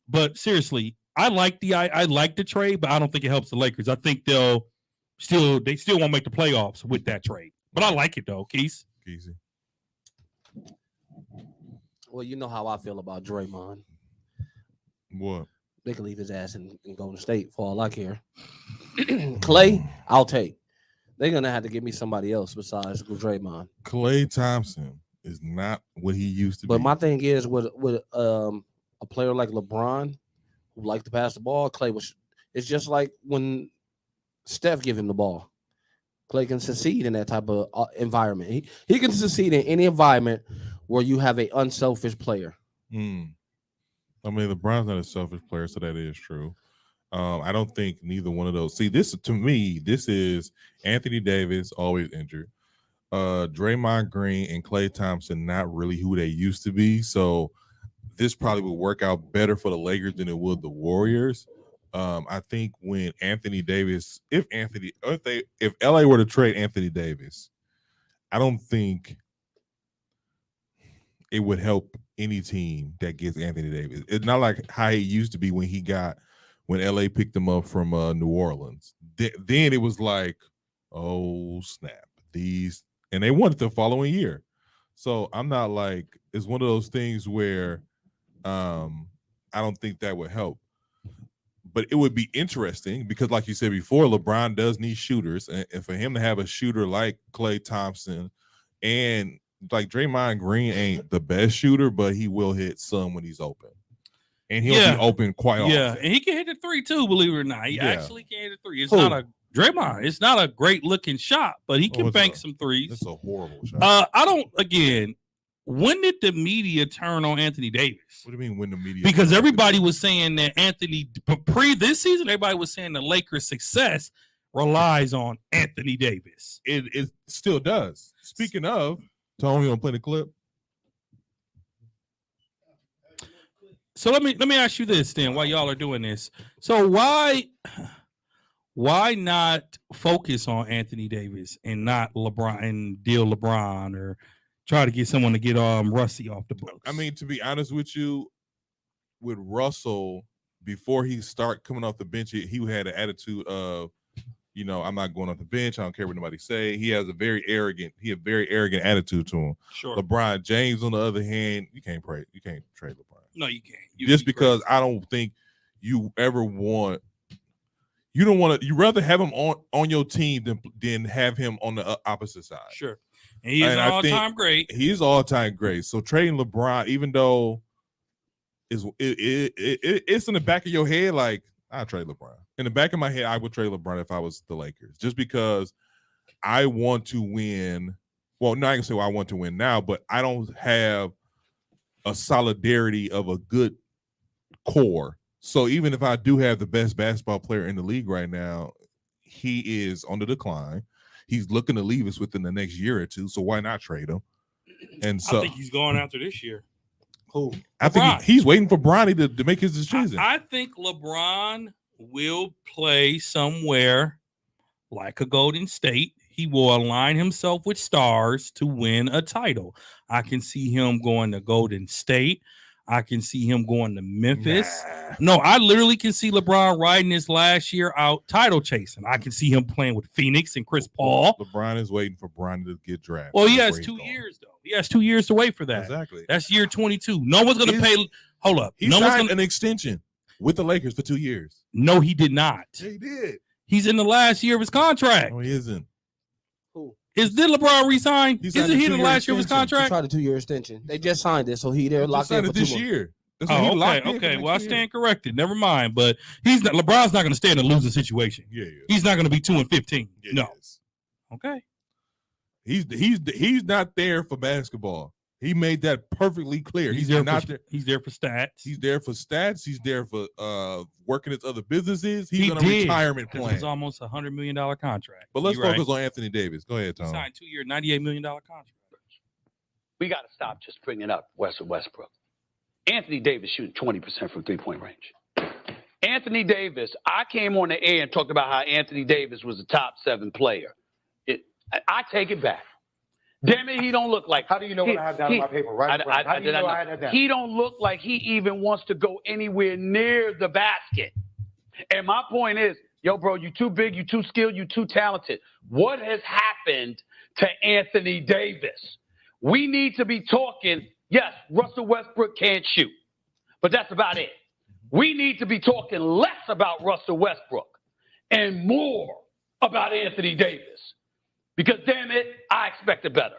But seriously, I like the trade, but I don't think it helps the Lakers. I think they still won't make the playoffs with that trade. But I like it though, Keith. Easy. Well, you know how I feel about Draymond. What? They can leave his ass in Golden State for all I care. Clay, I'll take. They're gonna have to give me somebody else besides Draymond. Klay Thompson is not what he used to But be. my thing is with a player like LeBron who likes to pass the ball, Clay it's just like when Steph give him the ball. Clay can succeed in that type of environment. He can succeed in any environment where you have an unselfish player. I mean, LeBron's not a selfish player, so that is true. I don't think neither one of those. See, this to me, this is Anthony Davis, always injured. Draymond Green and Klay Thompson, not really who they used to be. So this probably would work out better for the Lakers than it would the Warriors. I think when Anthony Davis, if LA were to trade Anthony Davis, I don't think it would help any team that gets Anthony Davis. It's not like how he used to be when LA picked him up from New Orleans. Then it was like, oh snap, and they won it the following year. So I'm not like, it's one of those things where I don't think that would help. But it would be interesting because, like you said before, LeBron does need shooters, and for him to have a shooter like Klay Thompson, and like Draymond Green ain't the best shooter, but he will hit some when he's open, and he'll be open quite often. Yeah, and he can hit the three too. Believe it or not, he Yeah. actually can hit a three. It's Who? not a Draymond. It's not a great looking shot, but he can bank some threes. That's a horrible shot. I don't. Again, when did the media turn on Anthony Davis? What do you mean when the media? Because everybody was saying that this season, everybody was saying the Lakers' success relies on Anthony Davis. It still does. Speaking of, Tony, you want to play the clip? So let me ask you this then, while y'all are doing this. So why not focus on Anthony Davis and not LeBron and deal LeBron or try to get someone to get Rusty off the books? I mean, to be honest with you, with Russell, before he start coming off the bench, he had an attitude of, I'm not going off the bench. I don't care what nobody say. He has a very arrogant attitude to him. Sure. LeBron James, on the other hand, you can't trade LeBron. No, you can't. Just because I don't think you ever want. You don't want to. You rather have him on your team than have him on the opposite side. Sure. And he is an all-time great. He's all-time great. So trading LeBron, even though it's in the back of your head, like, I'll trade LeBron. In the back of my head, I would trade LeBron if I was the Lakers, just because I want to win. Well, not even say I want to win now, but I don't have a solidarity of a good core. So even if I do have the best basketball player in the league right now, he is on the decline. He's looking to leave us within the next year or two. So why not trade him? And so I think he's going after this year. Who? I think he's waiting for Bronny to make his decision. I think LeBron will play somewhere like a Golden State. he will align himself with stars to win a title. I can see him going to Golden State. I can see him going to Memphis. No, I literally can see LeBron riding his last year out title chasing. I can see him playing with Phoenix and Chris Paul. LeBron is waiting for Bron to get drafted. Well, he That's has where he's 2 going. years, though. He has 2 years to wait for that. Exactly. That's year 22. No one's going to He's- pay. Hold up. He No one's signed going an extension with the Lakers for 2 years. No, he did not. Yeah, he did. He's in the last year of his contract. No, he isn't. Did LeBron resign? He signed Isn't a he in the 2-year last year of his extension. He contract? tried a 2-year extension. They just signed it, so he they're He locked in signed for it this 2 more. year. That's what he Oh, locked okay, in for okay. next Well, I year. stand corrected. Never mind. But he's not. LeBron's not going to stay in a losing situation. Yeah, yeah. He's not going to be 2-15. Yeah, No. he is. Okay. He's not there for basketball. He made that perfectly clear. He's not there. He's there for stats. He's there for stats. He's there for working at other businesses. He's He on a did, retirement This plan. was almost a $100 million contract. But let's You're right. focus on Anthony Davis. Go ahead, He Tom. signed 2-year, $98 million contract. We got to stop just bringing up Russell Westbrook. Anthony Davis shooting 20% from three-point range. Anthony Davis, I came on the air and talked about how Anthony Davis was a top 7 player. I take it back. Damn it, he don't look like. How do you know what I have down on my paper? Right? How do you know I had that down? He don't look like he even wants to go anywhere near the basket. And my point is, yo, bro, you too big, you too skilled, you too talented. What has happened to Anthony Davis? We need to be talking. Yes, Russell Westbrook can't shoot, but that's about it. We need to be talking less about Russell Westbrook and more about Anthony Davis. Because, damn it, I expected better.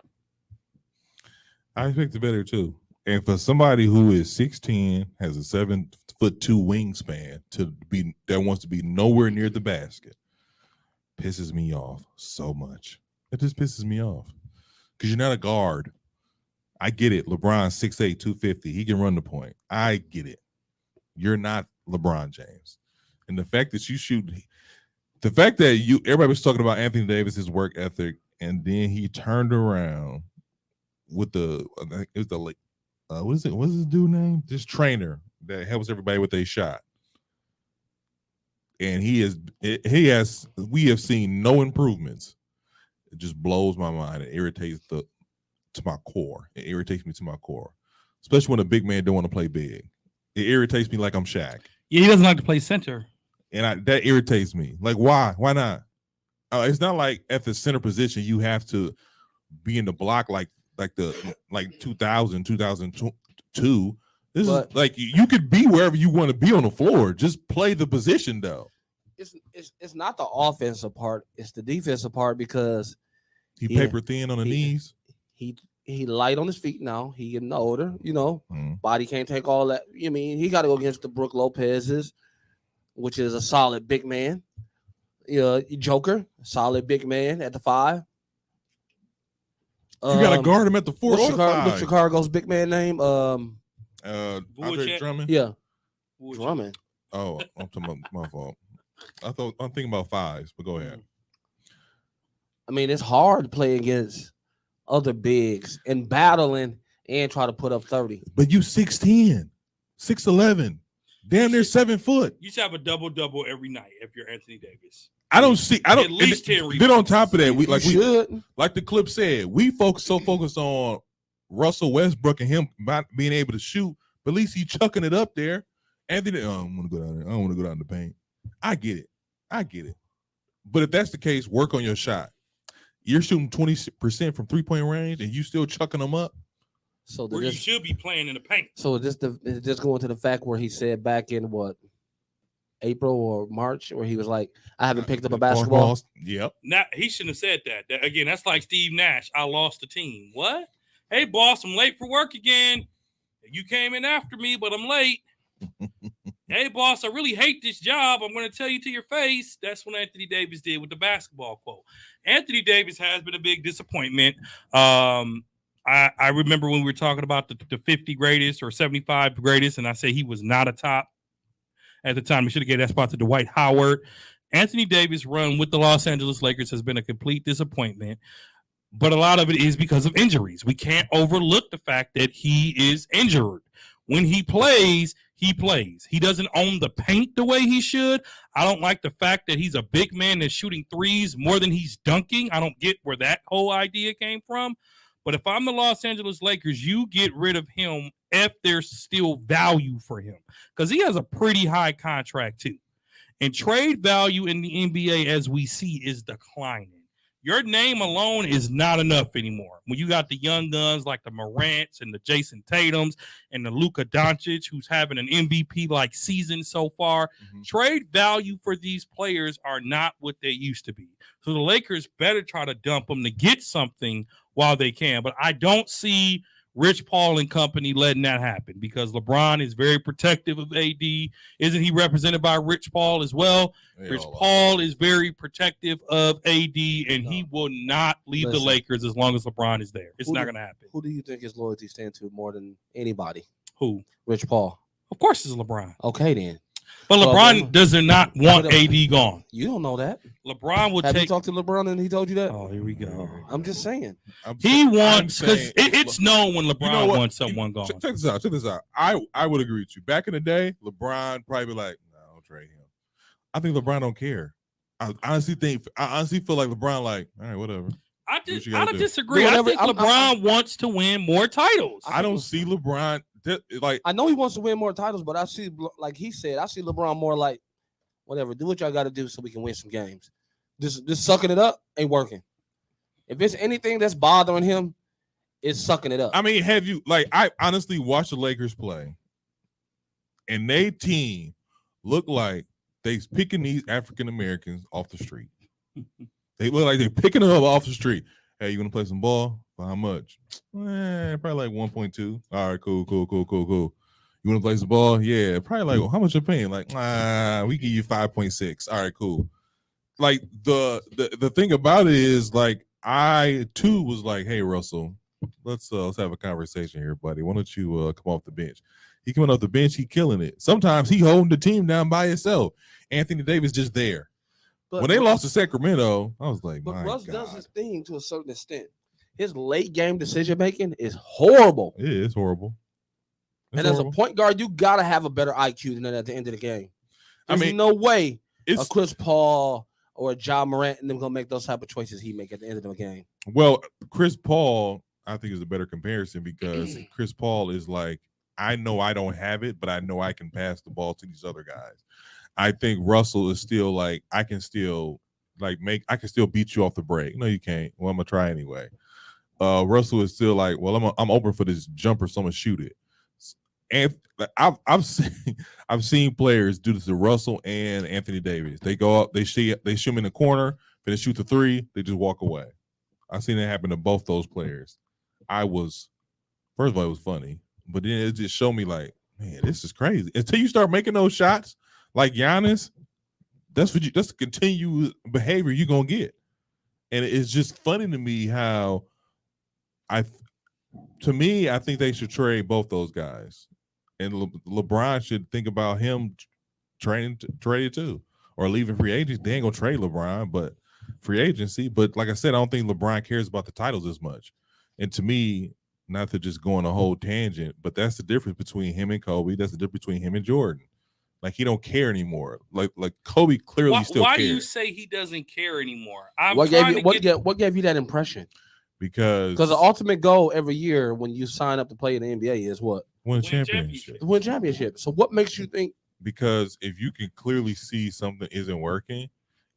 I expect better too. And for somebody who is 6'10", has a 7'2" wingspan that wants to be nowhere near the basket, pisses me off so much. It just pisses me off. Because you're not a guard. I get it. LeBron 6'8", 250. He can run the point. I get it. You're not LeBron James. And the fact that everybody was talking about Anthony Davis's work ethic, and then he turned around with what's his dude name? This trainer that helps everybody with a shot. And we have seen no improvements. It just blows my mind. It irritates to my core. It irritates me to my core, especially when a big man don't want to play big. It irritates me like I'm Shaq. Yeah, he doesn't like to play center. And that irritates me. Like, why? Why not? It's not like at the center position you have to be in the block like 2000, 2002. This is like you could be wherever you want to be on the floor. Just play the position though. It's not the offensive part, it's the defensive part because he paper thin on the knees. He light on his feet now. He getting older, body can't take all that. You mean he got to go against the Brook Lopez's, which is a solid big man. Joker, solid big man at the 5. You got to guard him at the 4 or 5. What's Chicago's big man name? Andre Drummond. Yeah, Drummond. Oh, I'm talking about my fault. I'm thinking about 5s, but go ahead. I mean, it's hard to play against other bigs and battling and try to put up 30. But you 6'10", 6'11", damn near 7 foot. You should have a double-double every night if you're Anthony Davis. I don't see. I don't. At least 10 Then on top of that, we should. Like the clip said, we focused on Russell Westbrook and him not being able to shoot. But at least he chucking it up there. Anthony, I don't want to go down there. I don't want to go down in the paint. I get it. But if that's the case, work on your shot. You're shooting 20% from 3-point range, and you still chucking them up. So where you should be playing in the paint. So just going to the fact where he said back in April or March, where he was like, "I haven't picked up a basketball." Yep. Now he shouldn't have said that. Again, that's like Steve Nash. I lost the team. What? Hey, boss, I'm late for work again. You came in after me, but I'm late. Hey, boss, I really hate this job. I'm going to tell you to your face. That's what Anthony Davis did with the basketball quote. Anthony Davis has been a big disappointment. I remember when we were talking about the 50 greatest or 75 greatest, and I said he was not a top at the time. We should have gave that spot to Dwight Howard. Anthony Davis' run with the Los Angeles Lakers has been a complete disappointment, but a lot of it is because of injuries. We can't overlook the fact that he is injured. When he plays, he plays. He doesn't own the paint the way he should. I don't like the fact that he's a big man that's shooting threes more than he's dunking. I don't get where that whole idea came from. But if I'm the Los Angeles Lakers, you get rid of him if there's still value for him, because he has a pretty high contract too. And trade value in the NBA, as we see, is declining. Your name alone is not enough anymore. When you got the young guns like the Morants and the Jason Tatums and the Luka Doncic, who's having an MVP-like season so far, trade value for these players are not what they used to be. So the Lakers better try to dump them to get something while they can. But I don't see Rich Paul and company letting that happen, because LeBron is very protective of AD. Isn't he represented by Rich Paul as well? Rich Paul is very protective of AD, and he will not leave the Lakers as long as LeBron is there. It's not going to happen. Who do you think his loyalty stands to more than anybody? Who? Rich Paul. Of course it's LeBron. Okay, then. But LeBron does not want AD gone. You don't know that. LeBron would Have take. you talked to LeBron and he told you that? Oh, here we go. I'm just saying. He wants, because it's known when LeBron wants someone gone. Check this out. Check this out. I would agree with you. Back in the day, LeBron probably be like, no, don't trade him. I think LeBron don't care. I honestly feel like LeBron like, all right, whatever. I don't disagree. I think LeBron wants to win more titles. I don't see LeBron like. I know he wants to win more titles, but I see, like he said, I see LeBron more like, whatever, do what y'all got to do so we can win some games. Just sucking it up ain't working. If it's anything that's bothering him, it's sucking it up. I mean, have you I honestly watched the Lakers play, and they team look like they picking these African Americans off the street. They look like they're picking them up off the street. Hey, you want to play some ball? For how much? Probably like 1.2. All right, cool. You want to play some ball? Yeah, probably like, how much you're paying? Like, we give you 5.6. All right, cool. Like the thing about it is, like, I too was like, hey, Russell, let's have a conversation here, buddy. Why don't you come off the bench? He coming off the bench, he killing it. Sometimes he holding the team down by himself. Anthony Davis just there. But when they lost to Sacramento, I was like, but Russ does his thing to a certain extent. His late game decision making is horrible. It is horrible. And as a point guard, you gotta have a better IQ than that at the end of the game. There's no way a Chris Paul or a Ja Morant and them gonna make those type of choices he make at the end of the game. Well, Chris Paul, I think, is a better comparison, because Chris Paul is like, I know I don't have it, but I know I can pass the ball to these other guys. I think Russell is still like, I can still beat you off the break. No, you can't. Well, I'm gonna try anyway. Russell is still like, well, I'm open for this jumper, so I'm gonna shoot it. And I've seen players do this to Russell and Anthony Davis. They go up, they shoot him in the corner, then they shoot the three, they just walk away. I've seen it happen to both those players. First of all, it was funny, but then it just showed me like, man, this is crazy. Until you start making those shots like Giannis, that's the continued behavior you're gonna get. And it's just funny to me how I think they should trade both those guys. And LeBron should think about him trading too, or leaving free agency. They ain't gonna trade LeBron, but free agency. But like I said, I don't think LeBron cares about the titles as much. And to me, not to just go on a whole tangent, but that's the difference between him and Kobe. That's the difference between him and Jordan. Like, he don't care anymore. Like Kobe clearly still cares. Why do you say he doesn't care anymore? What gave you that impression? Because the ultimate goal every year when you sign up to play in the NBA is what? Win championship. Win championship. So what makes you think? Because if you can clearly see something isn't working,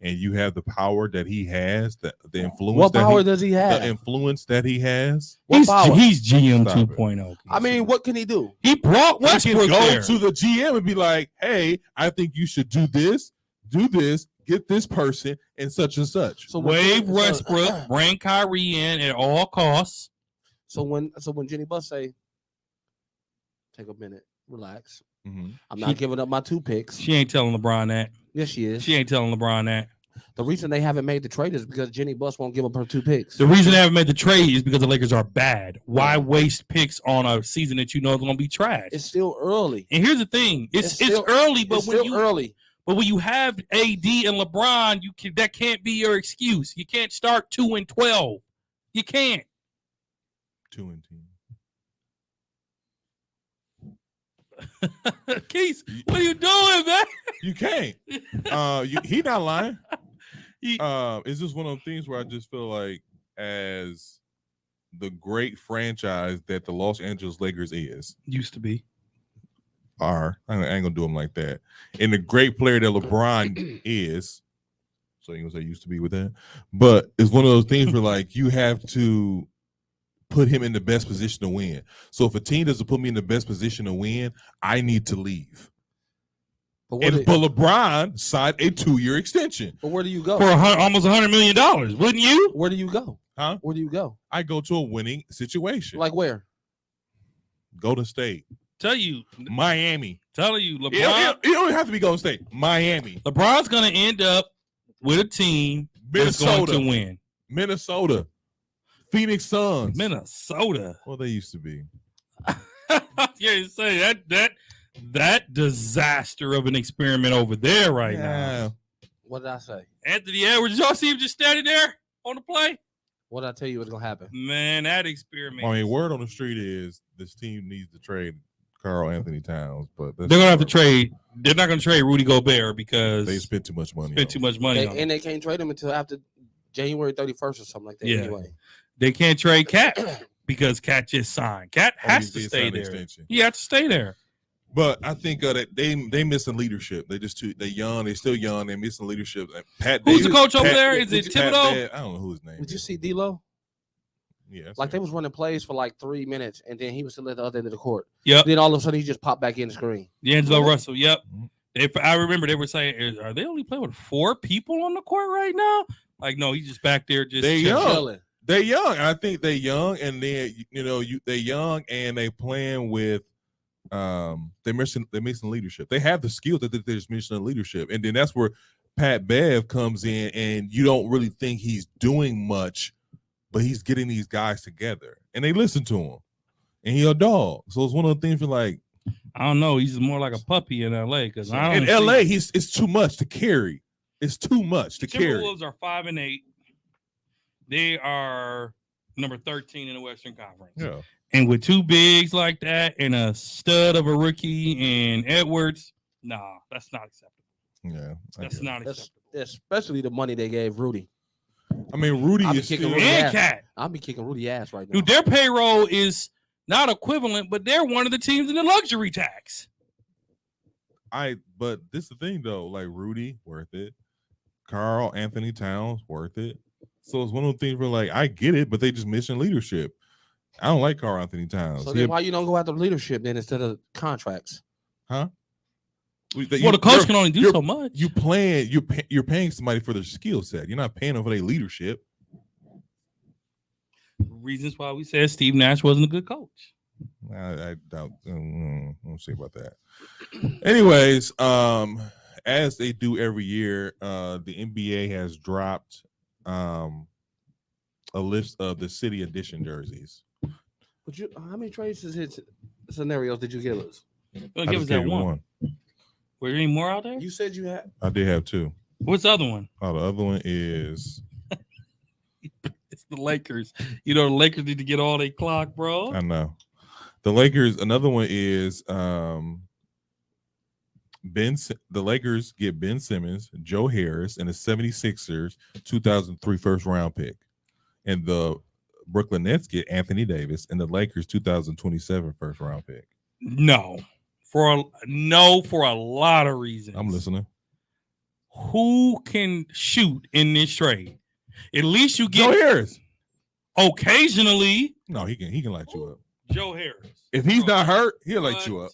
and you have the power that he has, the influence. What power does he have? The influence that he has. He's GM 2.0. I mean, what can he do? He brought Westbrook there. To the GM and be like, hey, I think you should do this, get this person, and such. So waive Westbrook, bring Kyrie in at all costs. So when Jenny Buss say, take a minute, relax. I'm not giving up my 2 picks. She ain't telling LeBron that. Yes, she is. She ain't telling LeBron that. The reason they haven't made the trade is because Jenny Buss won't give up her 2 picks. The reason they haven't made the trade is because the Lakers are bad. Why waste picks on a season that you know is going to be trash? It's still early. And here's the thing: it's early, but early. But when you have AD and LeBron, that can't be your excuse. You can't start 2-12. You can't. 2-10. Keith, what are you doing, man? You can't. He not lying. It's just one of those things where I just feel like, as the great franchise that the Los Angeles Lakers used to be, I ain't gonna do them like that, and the great player that LeBron is. So you gonna say used to be with that, but it's one of those things where like you have to put him in the best position to win. So if a team doesn't put me in the best position to win, I need to leave. But LeBron signed a 2-year extension. But where do you go? For almost $100 million, wouldn't you? Where do you go? Huh? Where do you go? I go to a winning situation. Like where? Golden State. Tell you. Miami. Telling you, LeBron. It don't have to be Golden State. Miami. LeBron's going to end up with a team that's going to win. Minnesota. Phoenix Suns. Minnesota. Well, they used to be. Yeah, say that disaster of an experiment over there now. What did I say? Anthony Edwards, did y'all see him just standing there on the play? What did I tell you was gonna happen? Man, that experiment. I mean, word on the street is this team needs to trade Karl Anthony Towns, but they're gonna have to trade. They're not gonna trade Rudy Gobert because they spent too much money. And they can't trade him until after January 31st or something like that. Yeah. Anyway, they can't trade Cat because Cat just signed. Cat has to stay there. He has to stay there. But I think that they missing leadership. They young. They still young. They missing leadership. Who's the coach over there? Is it Thibodeau? I don't know who his name is. Did you see D'Lo? Yeah. Like they was running plays for like 3 minutes, and then he was still at the other end of the court. Yep. Then all of a sudden he just popped back in the screen. D'Angelo Russell. Yep. I remember they were saying, "Are they only playing with 4 people on the court right now?" Like, no, he's just back there just chilling. They're young. I think they're young, and they're young, and they playing with. They're missing leadership. They have the skills that they're just missing leadership, and then that's where Pat Bev comes in, and you don't really think he's doing much, but he's getting these guys together, and they listen to him, and he's a dog. So it's one of the things you're like, I don't know. He's more like a puppy in LA because in LA it's too much to carry. It's too much to carry. Timberwolves are 5-8. They are number 13 in the Western Conference. Yeah. And with 2 bigs like that and a stud of a rookie and Edwards, nah, that's not acceptable. Yeah. That's not acceptable. Especially the money they gave Rudy. I mean, Rudy is kicking still and Cat. I'll be kicking Rudy ass right now. Dude, their payroll is not equivalent, but they're one of the teams in the luxury tax. But this is the thing though, like Rudy, worth it. Karl Anthony Towns, worth it. So it's one of the things where like I get it, but they just missing leadership. I don't like Karl Anthony Towns. So then why you don't go after leadership then instead of contracts? Huh? The coach can only do so much. You're paying somebody for their skill set. You're not paying them for their leadership. Reasons why we said Steve Nash wasn't a good coach. I doubt. We'll see about that. Anyways, as they do every year, the NBA has dropped a list of the city edition jerseys. How many trade scenarios did you give us? Give us that one. Were there any more out there? You said you had. I did have 2. What's the other one? Oh, the other one is it's the Lakers. You know, the Lakers need to get all their clock, bro. I know. The Lakers, another one is the Lakers get Ben Simmons, Joe Harris, and the 76ers 2003 first round pick. And the Brooklyn Nets get Anthony Davis and the Lakers 2027 first round pick. No. For a lot of reasons. I'm listening. Who can shoot in this trade? At least you get Joe Harris. Occasionally. No, he can light you up. Joe Harris. If he's not hurt, he'll light you up.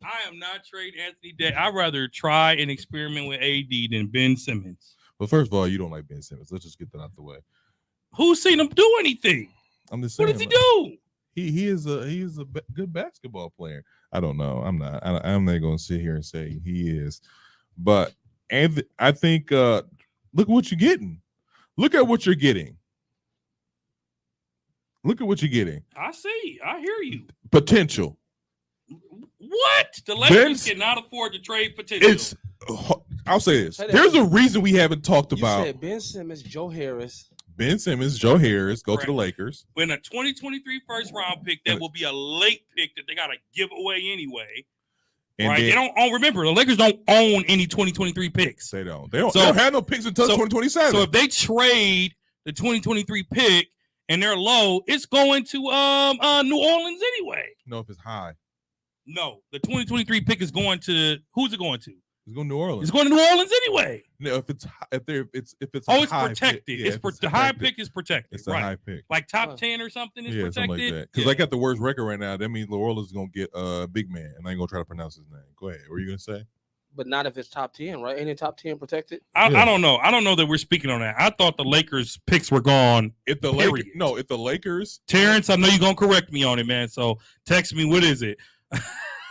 I am not trading Anthony Davis. I'd rather try and experiment with AD than Ben Simmons. Well, first of all, you don't like Ben Simmons. Let's just get that out the way. Who's seen him do anything? I'm just saying. What does he do? He is a good basketball player. I don't know. I'm not going to sit here and say he is, but I think look at what you're getting. Look at what you're getting. Look at what you're getting. I see. I hear you. Potential. What? The Lakers cannot afford to trade potential. I'll say this. There's a reason we haven't talked about. You said Ben Simmons, Joe Harris. Ben Simmons, Joe Harris, go to the Lakers. When a 2023 first round pick, that will be a late pick that they got to give away anyway. And right? then, They don't own. Remember, the Lakers don't own any 2023 picks. They don't. They don't So- have no picks until so- 2027. So if they trade the 2023 pick and they're low, it's going to New Orleans anyway. No, if it's high, No, the 2023 pick is going to who's it going to? it's going to New Orleans. It's going to New Orleans anyway. No, if it's Oh, a it's high protected. Pick, yeah, It's if it's the high protected, pick is protected. It's a Right. high pick. Like top 10 or something is Yeah, protected. something like that. Because Yeah. they got the worst record right now. That means New Orleans is gonna get a big man, and I ain't gonna try to pronounce his name. Go ahead. What are you gonna say? But not if it's top 10, right? Ain't it top 10 protected? I Yeah. don't know. I don't know that we're speaking on that. I thought the Lakers picks were gone. If the Period. Lakers, Terrence, I know you're gonna correct me on it, man. So text me. What is it?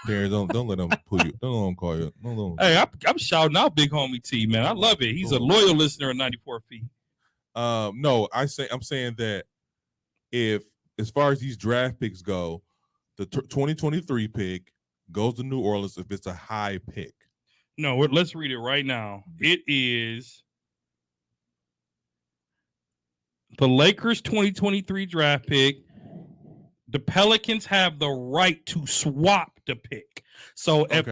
Terrence, don't let them pull you. Don't let them call you. Don't let 'em- Hey, I'm shouting out Big Homie T, man. I love it. He's a loyal listener of 94 feet. No, I'm saying that if as far as these draft picks go, the 2023 pick goes to New Orleans if it's a high pick. No, let's read it right now. It is the Lakers 2023 draft pick. The Pelicans have the right to swap the pick. So if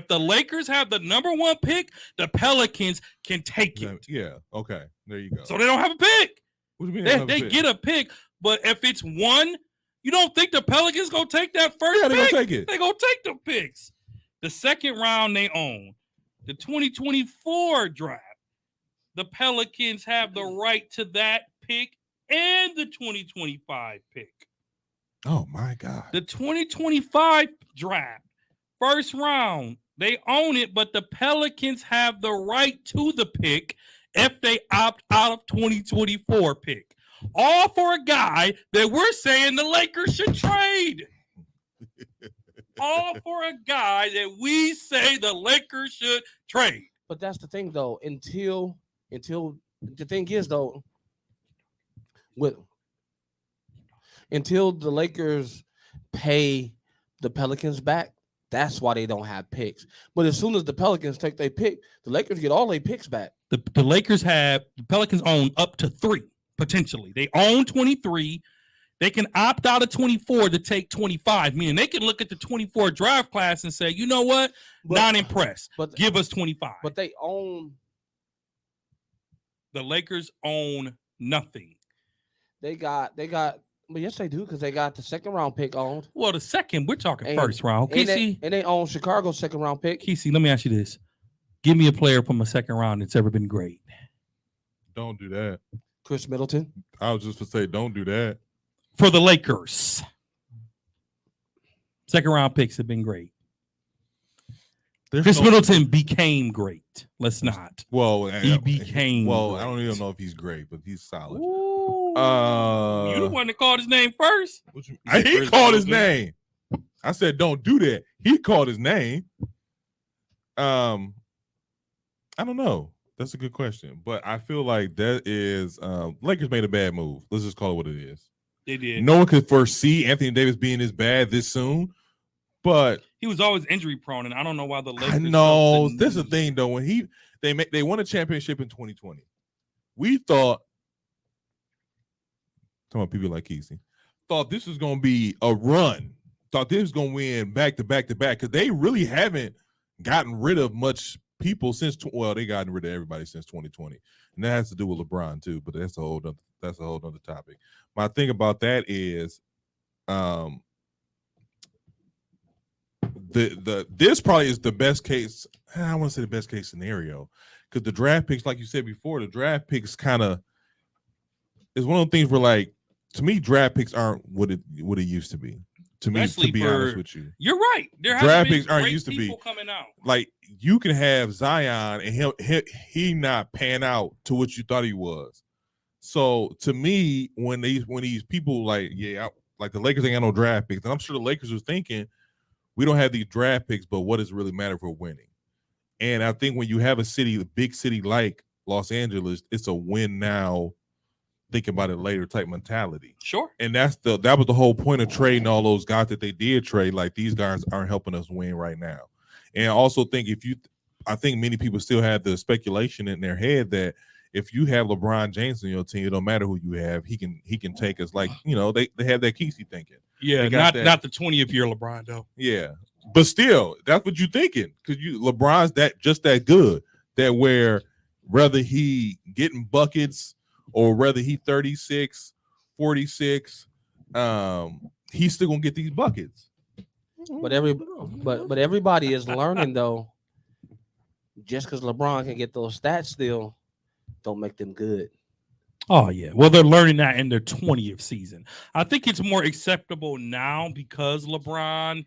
the Lakers have the number 1 pick, the Pelicans can take it. Yeah. Okay. There you go. So they don't have a pick. What do you mean? They get a pick, but if it's 1, you don't think the Pelicans gonna take that first Yeah, pick? they're gonna take it. They gonna take the picks. The second round they own. The 2024 draft. The Pelicans have the right to that pick and the 2025 pick. Oh my God. The 2025 draft, first round, they own it, but the Pelicans have the right to the pick if they opt out of 2024 pick. All for a guy that we're saying the Lakers should trade. All for a guy that we say the Lakers should trade. But that's the thing, though. Until the thing is, though, until the Lakers pay the Pelicans back, that's why they don't have picks. But as soon as the Pelicans take their pick, the Lakers get all their picks back. The Pelicans own up to 3 potentially. They own 23. They can opt out of 24 to take 25, meaning they can look at the 24 draft class and say, you know what, not impressed. But Give us 25. But they own. The Lakers own nothing. They got. But yes, they do, because they got the second round pick owned. Well, the second, we're talking And- first round. And Kesey, they own Chicago's second round pick. Kesey, let me ask you this. Give me a player from a second round that's ever been great. Don't do that. Chris Middleton. I was just to say, don't do that. For the Lakers, second round picks have been great. Chris Middleton became great. Let's not. Well, He became Well, great. I don't even know if he's great, but he's solid. Ooh. You the one that called his name first. He called his name. I said, "Don't do that." He called his name. I don't know. That's a good question, but I feel like that is Lakers made a bad move. Let's just call it what it is. They did. No one could foresee Anthony Davis being this bad this soon, but He was always injury prone, and I don't know why the Lakers. I know felt this is the thing though. When they won a championship in 2020, we thought. Talking about people like Kesey, thought this was going to be a run. Thought this was going to win back to back to back because they really haven't gotten rid of much people since. Well, they gotten rid of everybody since 2020, and that has to do with LeBron too. But that's a whole other topic. My thing about that is, this probably is the best case. I want to say the best case scenario because the draft picks, like you said before, the draft picks kind of is one of the things where, like, to me, draft picks aren't what it used to be. To me, Especially to be honest with you, You're right. There Draft have picks aren't used to be. coming out. like you can have Zion and he not pan out to what you thought he was. So to me, when these people like the Lakers ain't got no draft picks, and I'm sure the Lakers are thinking we don't have these draft picks, but what does really matter for winning? And I think when you have a big city like Los Angeles, it's a win now, think about it later type mentality. Sure. And that was the whole point of trading all those guys that they did trade. Like, these guys aren't helping us win right now. And I also think I think many people still have the speculation in their head that if you have LeBron James on your team, it don't matter who you have, he can take us. Like, they have that Kesey thinking. Yeah, They got not the 20th year LeBron though. Yeah. But still, that's what you're thinking because LeBron's that good that where whether he getting buckets or whether he 36, 46, he's still gonna get these buckets. But everybody is learning though. Just because LeBron can get those stats still don't make them good. Oh, yeah. Well, they're learning that in their 20th season. I think it's more acceptable now because LeBron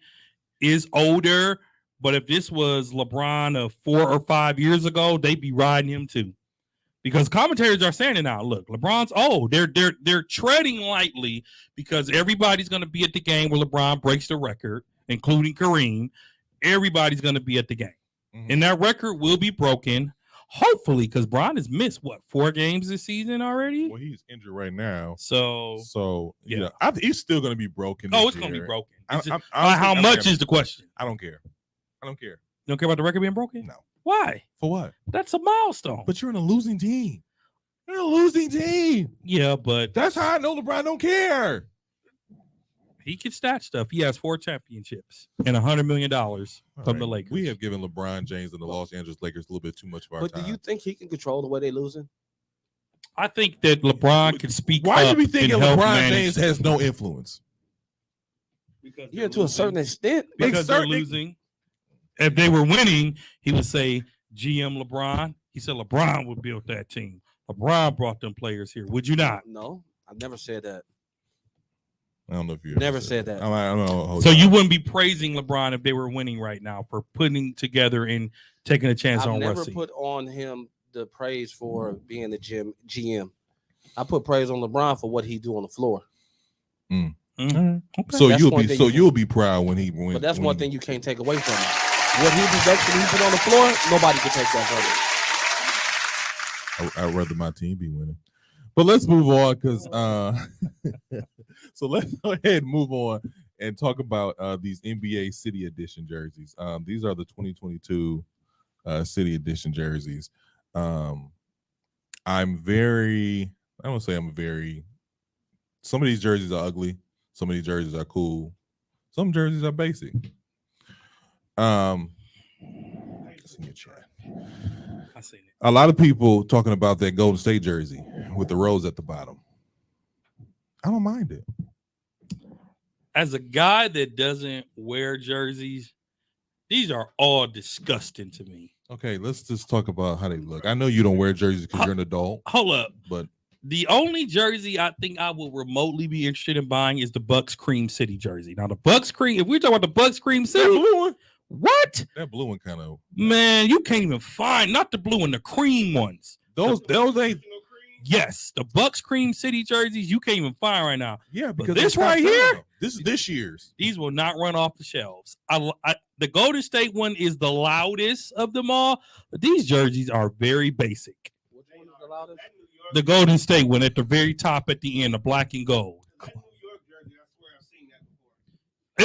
is older. But if this was LeBron of 4 or 5 years ago, they'd be riding him too. Because commentators are saying it now. Look, LeBron's old. They're treading lightly because everybody's going to be at the game where LeBron breaks the record, including Kareem. Everybody's going to be at the game. Mm-hmm. And that record will be broken. Hopefully, because Bron has missed 4 games this season already. Well, he's injured right now, so yeah, he's still going to be broken. Oh, it's going to be broken. How much is the question? I don't care. You don't care about the record being broken? No. Why? For what? That's a milestone. But you're in a losing team. Yeah, but that's how I know LeBron don't care. He can stat stuff. He has 4 championships and $100 million from the Lakers. We have given LeBron James and the Los Angeles Lakers a little bit too much of our time. But do you think he can control the way they're losing? I think that LeBron can speak. Why do we think LeBron James has no influence? Because to a certain extent. Because they're losing. If they were winning, he would say GM LeBron. He said LeBron would build that team. LeBron brought them players here. Would you not? No, I've never said that. I don't know if you never said that. I don't know. So you wouldn't be praising LeBron if they were winning right now for putting together and taking a chance on Rusty. I've never put on him the praise for being the GM. I put praise on LeBron for what he do on the floor. Mm. Mm-hmm. Okay. So you'll be proud when he wins. But that's one thing you can't take away from him. What he put on the floor, nobody can take that from him. I'd rather my team be winning. But let's move on because so let's go ahead and move on and talk about these NBA City Edition jerseys. These are the 2022 City Edition jerseys. Some of these jerseys are ugly. Some of these jerseys are cool. Some jerseys are basic. I seen it. A lot of people talking about that Golden State jersey with the rose at the bottom. I don't mind it. As a guy that doesn't wear jerseys, these are all disgusting to me. Okay, let's just talk about how they look. I know you don't wear jerseys because you're an adult. Hold up. But the only jersey I think I will remotely be interested in buying is the Bucks Cream City jersey. Now, the Bucks Cream, if we're talking about the Bucks Cream City, that blue one, what? That blue one kind of, man, you can't even find, not the blue and the cream ones. Those ain't. Yes, the Bucks Cream City jerseys you can't even find right now. Yeah, because this right here, this is this year's. These will not run off the shelves. The Golden State one is the loudest of them all, but these jerseys are very basic. Which one is the loudest? The Golden State one at the very top at the end, the black and gold. That New York jersey, I swear I've seen that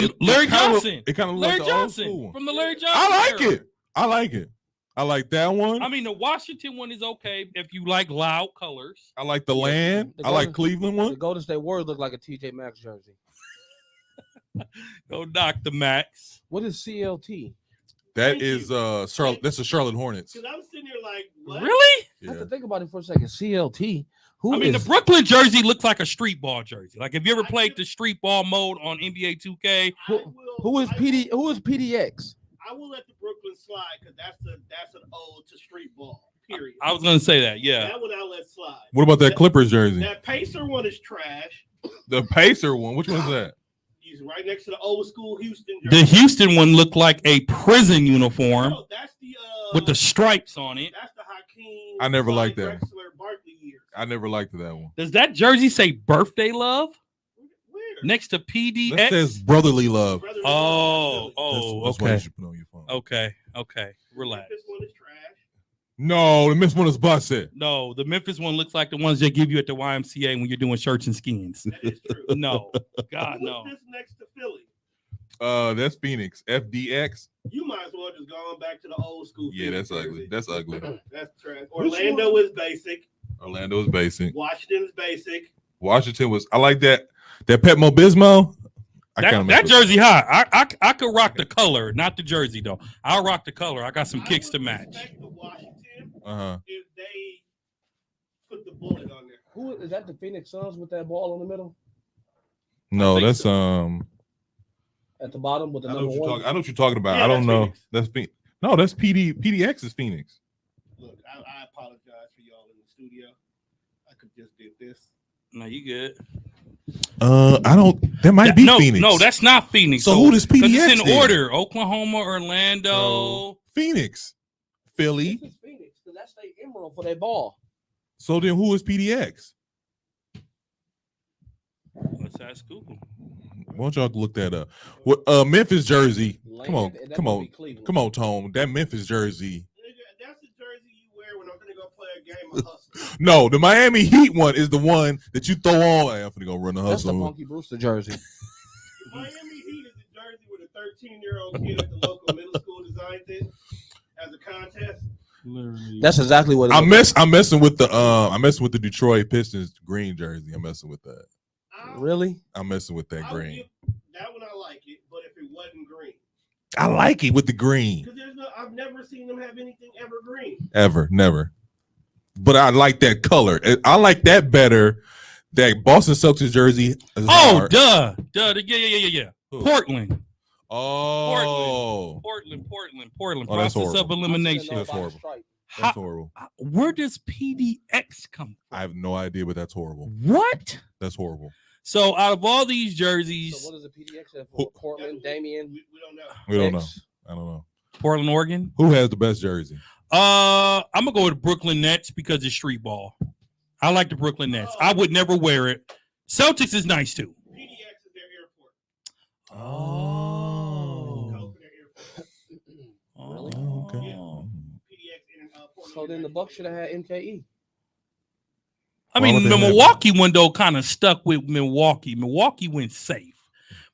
before. Larry Johnson. It kind of Larry looks Johnson from the Larry Johnson. I like it. I like that one. I mean, the Washington one is okay if you like loud colors. I like the Land. I like Cleveland one. The Golden State Warriors look like a TJ Maxx jersey. Go knock the Max. What is CLT? That is Charlotte. That's the Charlotte Hornets. Because I'm sitting here like, what? Really? I have to think about it for a second. CLT. The Brooklyn jersey looks like a street ball jersey. Like, if you ever played the street ball mode on NBA 2K, who is PDX? I will let the Brooklyn slide because that's an ode to street ball. Period. I was going to say that. Yeah. That one I'll let slide. What about that Clippers jersey? That Pacer one is trash. The Pacer one. Which one is that? He's right next to the old school Houston jersey. The Houston one looked like a prison uniform. No, that's the with the stripes on it. That's the Hakeem. I never liked that. Barkley years. I never liked that one. Does that jersey say birthday love? Where? Next to PDX? That says brotherly love. That's what you should put on your phone. Okay. Relax. This one is trash. No, the Memphis one is busted. No, the Memphis one looks like the ones they give you at the YMCA when you're doing shirts and skins. That is true. No. God, no. What's this next to Philly? That's Phoenix. FDX. You might as well just go on back to the old school. Yeah, that's ugly. That's ugly. That's trash. Orlando is basic. Orlando is basic. Washington is basic. Washington was. I like that. That Pepto Bismol. That jersey high. I could rock the color, not the jersey though. I'll rock the color. I got some kicks to match. If they put the bullet on there. Who is that? The Phoenix Suns with that ball in the middle? No, that's at the bottom with the number one. I know what you're talking about. Yeah, I don't know. Phoenix. That's PDX is Phoenix. Look, I apologize for y'all in the studio. I could just did this. No, you good. I don't. That might be Phoenix. No, that's not Phoenix. So who does PDX? It's in then? order: Oklahoma, Orlando, Phoenix, Philly. This is Phoenix because that's the emerald for that ball. So then, who is PDX? Let's ask Google. Why don't y'all look that up? What Memphis jersey? Come on, Land, come on, come on, Tone. That Memphis jersey. That's the jersey you wear when I'm gonna go play a game of hustle. No, the Miami Heat one is the one that you throw on. Hey, I'm gonna go run the That's the hustle. Punky Brewster jersey. The Miami Heat is the jersey where the 13-year-old kid at the local middle school designed it as a contest. Literally. That's exactly what it I'm is. messing with the Detroit Pistons green jersey. I'm messing with that. Really? I'm messing with that I would green. give- that one I like it, but if it wasn't green, I like it with the green. because I've never seen them have anything ever green. Ever, never. But I like that color. I like that better. That Boston Celtics jersey. Is Oh, hard. duh. Yeah. Who? Portland. Oh, Portland. Oh, that's Process of horrible. elimination. That's horrible. How- that's horrible. Where does PDX come I have no idea, but that's horrible. from? What? That's horrible. So out of all these jerseys, So what is the PDX stand for? Portland, Damian. We don't know. We don't know. X. I don't know. Portland, Oregon. Who has the best jersey? I'm gonna go with Brooklyn Nets because it's street ball. I like the Brooklyn Nets. I would never wear it. Celtics is nice too. PDX is their airport. Oh. Go for their airport. Really? Okay. PDX in Portland. So then the Bucks should have had MKE. I Why mean, would the they have Milwaukee one though kind of stuck with Milwaukee. Milwaukee went safe.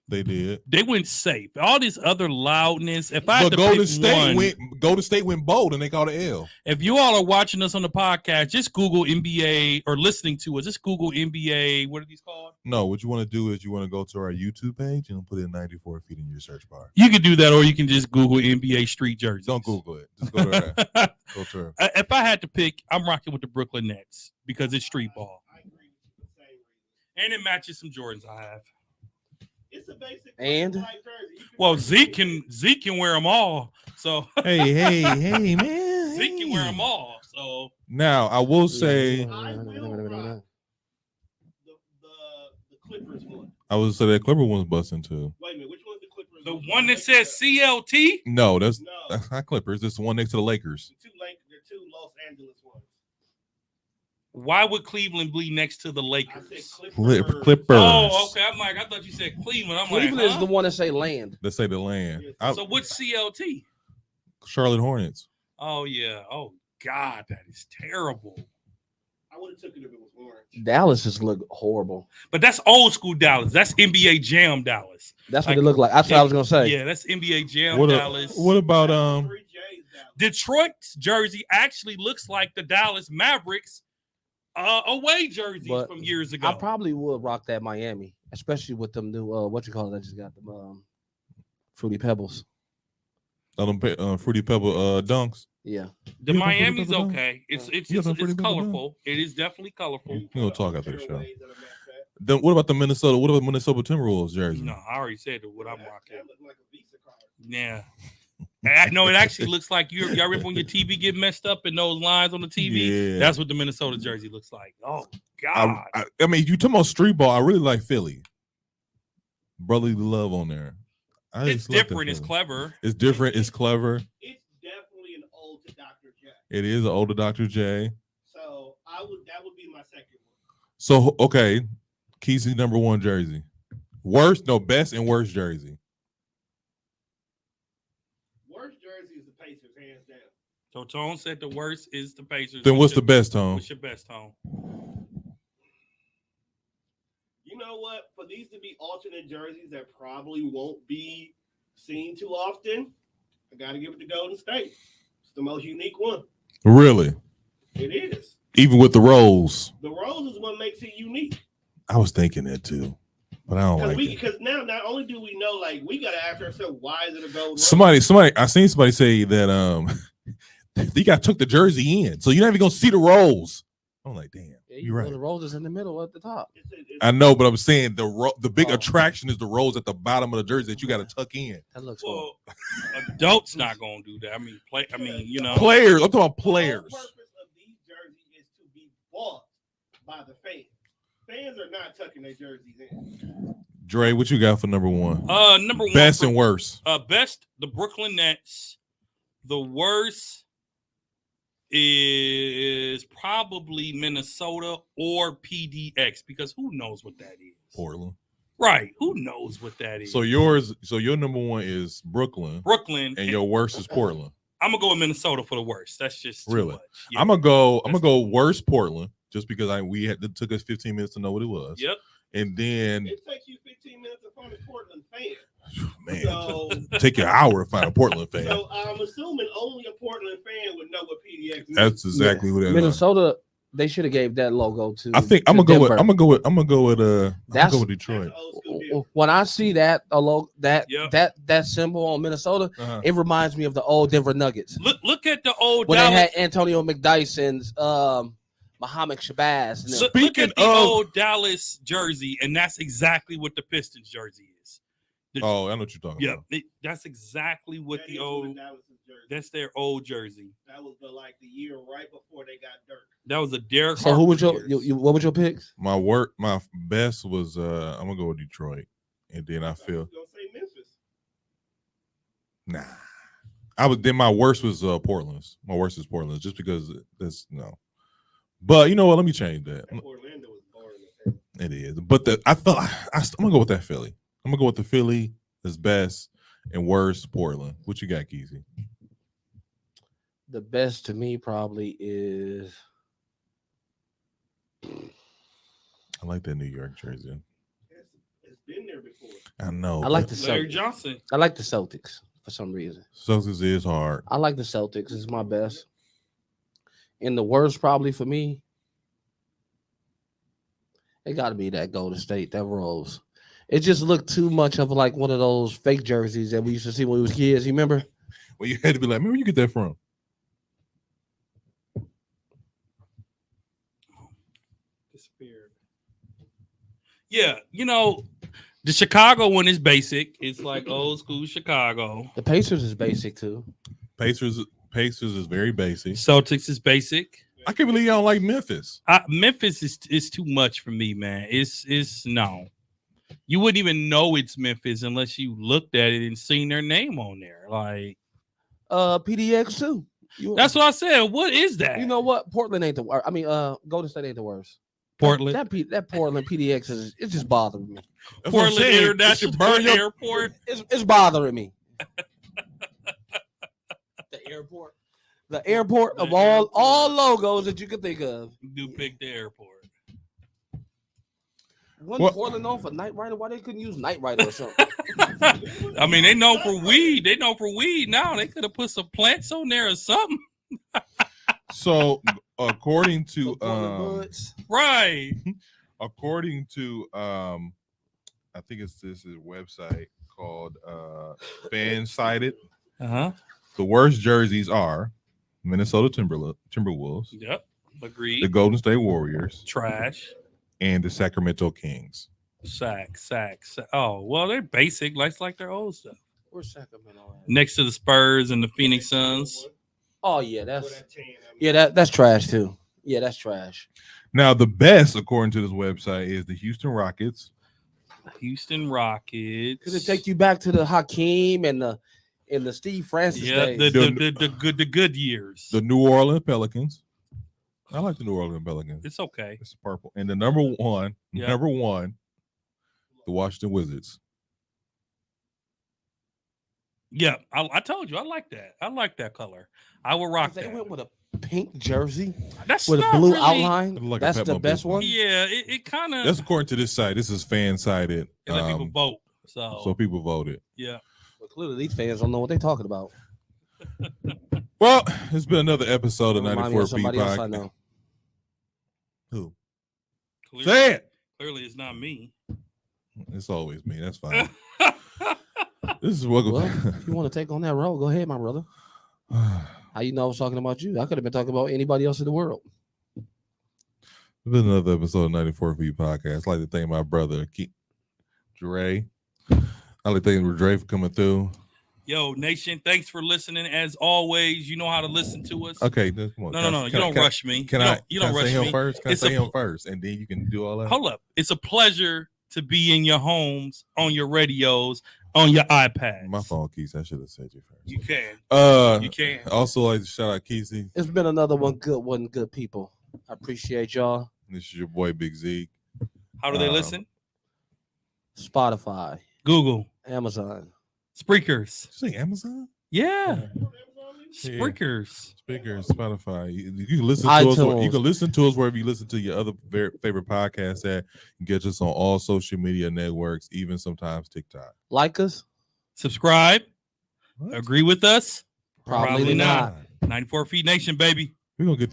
They did. They went safe. All this other loudness. If I had But to Golden pick State one, Golden State went bold and they got an L. if you all are watching us on the podcast, just Google NBA or listening to us. Just Google NBA. What are these called? No, what you want to do is you want to go to our YouTube page and put in 94 feet in your search bar. You can do that, or you can just Google NBA street jerseys. Don't Google it. Just go to that. Go to her. If I had to pick, I'm rocking with the Brooklyn Nets because it's street ball I agree with you for the same reason. and it matches some Jordans I have. It's a basic And? black jersey. You can Well, wear Zeke can wear them all. So Hey, man. Zeke can wear them all. So Now, I will say, I will rock the Clippers one. I would say that Clipper one's busting too. Wait a minute, which one's the Clippers? the Which one that Lakers? says CLT. No, that's No, not Clippers. It's the one next to the Lakers. they're two Los Angeles ones. Why would Cleveland be next to the I Lakers? said Clippers. Clippers. Oh, okay. I thought you said Cleveland. I'm Cleveland like, is the one that say land. Let's say the land. So what's CLT? Charlotte Hornets. Oh yeah. Oh God, that is terrible. I would have took it if it was orange. Dallas just look horrible. But that's old school Dallas. That's NBA Jam Dallas. That's what Like, they look like. That's what I was gonna say. Yeah, that's NBA Jam What, Dallas. what about 3 J's down. Detroit's jersey actually looks like the Dallas Mavericks away jerseys But from years ago. I probably would rock that Miami, especially with them new what you call it? I just got them Fruity Pebbles. Fruity Pebble dunks? the You got some Miami's Fruity Pebble okay. It's You got some Fruity Pebble colorful. It is definitely colorful. We're gonna talk after the show. Ways that'll match that. Then what about the Minnesota? What about Minnesota Timberwolves jersey? No, I already said what I'm That rocking. looked like a Visa card. Yeah. No, it actually looks like y'all remember when your TV get messed up and those lines on the TV? Yeah. That's what the Minnesota jersey looks like. Oh God. I mean, you talking about street ball? I really like Philly. Brotherly love on there. I It's just like the different. It's Philly. clever. It's different. It's clever. It's definitely an ode to Dr. J. It is an older Dr. J. So that would be my second one. So okay, Kesey #1 jersey. Best and worst jersey. Worst jersey is the Pacers, hands down. So Tone said the worst is the Pacers. Then what's the best, Tom? What's your best, Tone? You know what? For these to be alternate jerseys that probably won't be seen too often, I got to give it to Golden State. It's the most unique one. Really? It is. Even with the rolls, The rose is what makes it unique. I was thinking that too. but I don't like it. Because now not only do we know, like, we gotta ask ourselves, why is it a gold? Somebody, I seen somebody say that you got took the jersey in, so you're not even gonna see the rolls. I'm like, damn, you're right. The rolls is in the middle at the top. I know, but I'm saying the big attraction is the rolls at the bottom of the jersey that you got to tuck in. That looks cool. Adults not gonna do that. You know, Players. I'm talking about players. The purpose of these jerseys is to be bought by the fans. Fans are not tucking their jerseys in. Dre, what you got for number one? Number one, best and worst. Best, the Brooklyn Nets. The worst is probably Minnesota or PDX, because who knows what that is? Portland. Right. Who knows what that is? So your number one is Brooklyn. And your worst is Portland. I'm gonna go with Minnesota for the worst. That's just too really much. Yeah. I'm gonna go worst Portland, just because it took us 15 minutes to know what it was. Yep. And then it takes you 15 minutes to find a Portland fan. Man, So, take you an hour to find a Portland fan. So I'm assuming only a Portland fan would know what PDX is. That's exactly what it is. Minnesota. They should have gave that logo to. I think I'm gonna go with Detroit. When I see that that symbol on Minnesota, it reminds me of the old Denver Nuggets. Look at the old when they had Antonio McDyson's, Muhammad Shabazz. Look at the old Dallas jersey, and that's exactly what the Pistons jersey is. I know what you're talking about. That's exactly what the old. That's their old jersey. That was the year right before they got Dirk. That was a Derek. So who was what was your picks? My best was I'm gonna go with Detroit, and then I feel. Gonna say Memphis. Nah, my worst was Portland's. My worst is Portland's, just because that's no. But you know what? Let me change that. Orlando was boring. It is, but I'm gonna go with that Philly. I'm gonna go with the Philly as best and worst Portland. What you got, Keezy? The best to me probably is. I like that New York jersey. It's been there before. I know. I like the Larry Celtics. Johnson. I like the Celtics for some reason. Celtics is hard. I like the Celtics. It's my best. And the worst probably for me, it got to be that Golden State, that Rose. It just looked too much of like one of those fake jerseys that we used to see when we was kids. You remember? Well, you had to be like, where you get that from? Disappeared. Yeah, the Chicago one is basic. It's like old school Chicago. The Pacers is basic too. Pacers is very basic. Celtics is basic. I can't believe y'all don't like Memphis. Memphis is too much for me, man. It's no. You wouldn't even know it's Memphis unless you looked at it and seen their name on there. Like PDX too. That's what I said. What is that? You know what? Portland ain't the worst. I mean, Golden State ain't the worst. Portland. That Portland PDX it's just bothering me. That's Portland International Airport. It's bothering me. The airport of all logos that you could think of. Do pick the airport. Wasn't Portland known for Knight Rider? Why they couldn't use Knight Rider or something? I mean, they know for weed. They know for weed now. They could have put some plants on there or something. So, according to right. According to I think this is a website called Fansided. The worst jerseys are Minnesota Timberwolves. Yep. Agreed. The Golden State Warriors. Trash. And the Sacramento Kings. Sack. Oh, well, they're basic. Like their old stuff. Where's Sacramento at? Next to the Spurs and the Phoenix Suns. Oh yeah, that's trash too. Yeah, that's trash. Now the best, according to this website, is the Houston Rockets. Houston Rockets. Could it take you back to the Hakeem and the Steve Francis days? the good years. The New Orleans Pelicans. I like the New Orleans Pelicans. It's okay. It's purple. And the number one, the Washington Wizards. Yeah, I told you I like that. I like that color. I will rock that. They went with a pink jersey that's with a blue outline. Like that's the best one. Yeah, it kind of. That's according to this site. This is Fansided. And let people vote. So people voted. Yeah. Well, clearly these fans don't know what they're talking about. Well, it's been another episode of 94 P Podcast. I know. Who? Clearly, Say it. Clearly, it's not me. It's always me. That's fine. This is welcome. Well, if you want to take on that role, go ahead, my brother. How you know I was talking about you? I could have been talking about anybody else in the world. It's been another episode of 94 Feet Podcast. I'd like to thank my brother, Dre. I'd like to thank Dre for coming through. Yo, Nation, thanks for listening. As always, you know how to listen to us. Okay, come on. No. You don't rush me. You don't rush him me. first? Can I say him first? And then you can do all that? Hold up. It's a pleasure to be in your homes, on your radios, on your iPads. My phone, Keith. I should have said you first. You can. You can. Also, like to shout out Keesey. It's been another good people. I appreciate y'all. This is your boy, Big Zeke. How do they listen? Spotify, Google, Amazon, Spreakers. You say Amazon? Yeah. Spreakers. Speakers, Spotify. You can listen to us. You can listen to us wherever you listen to your other favorite podcasts at. You can get us on all social media networks, even sometimes TikTok. Like us? Subscribe. What? Agree with us? Probably not. 94 Feet Nation, baby. We're gonna get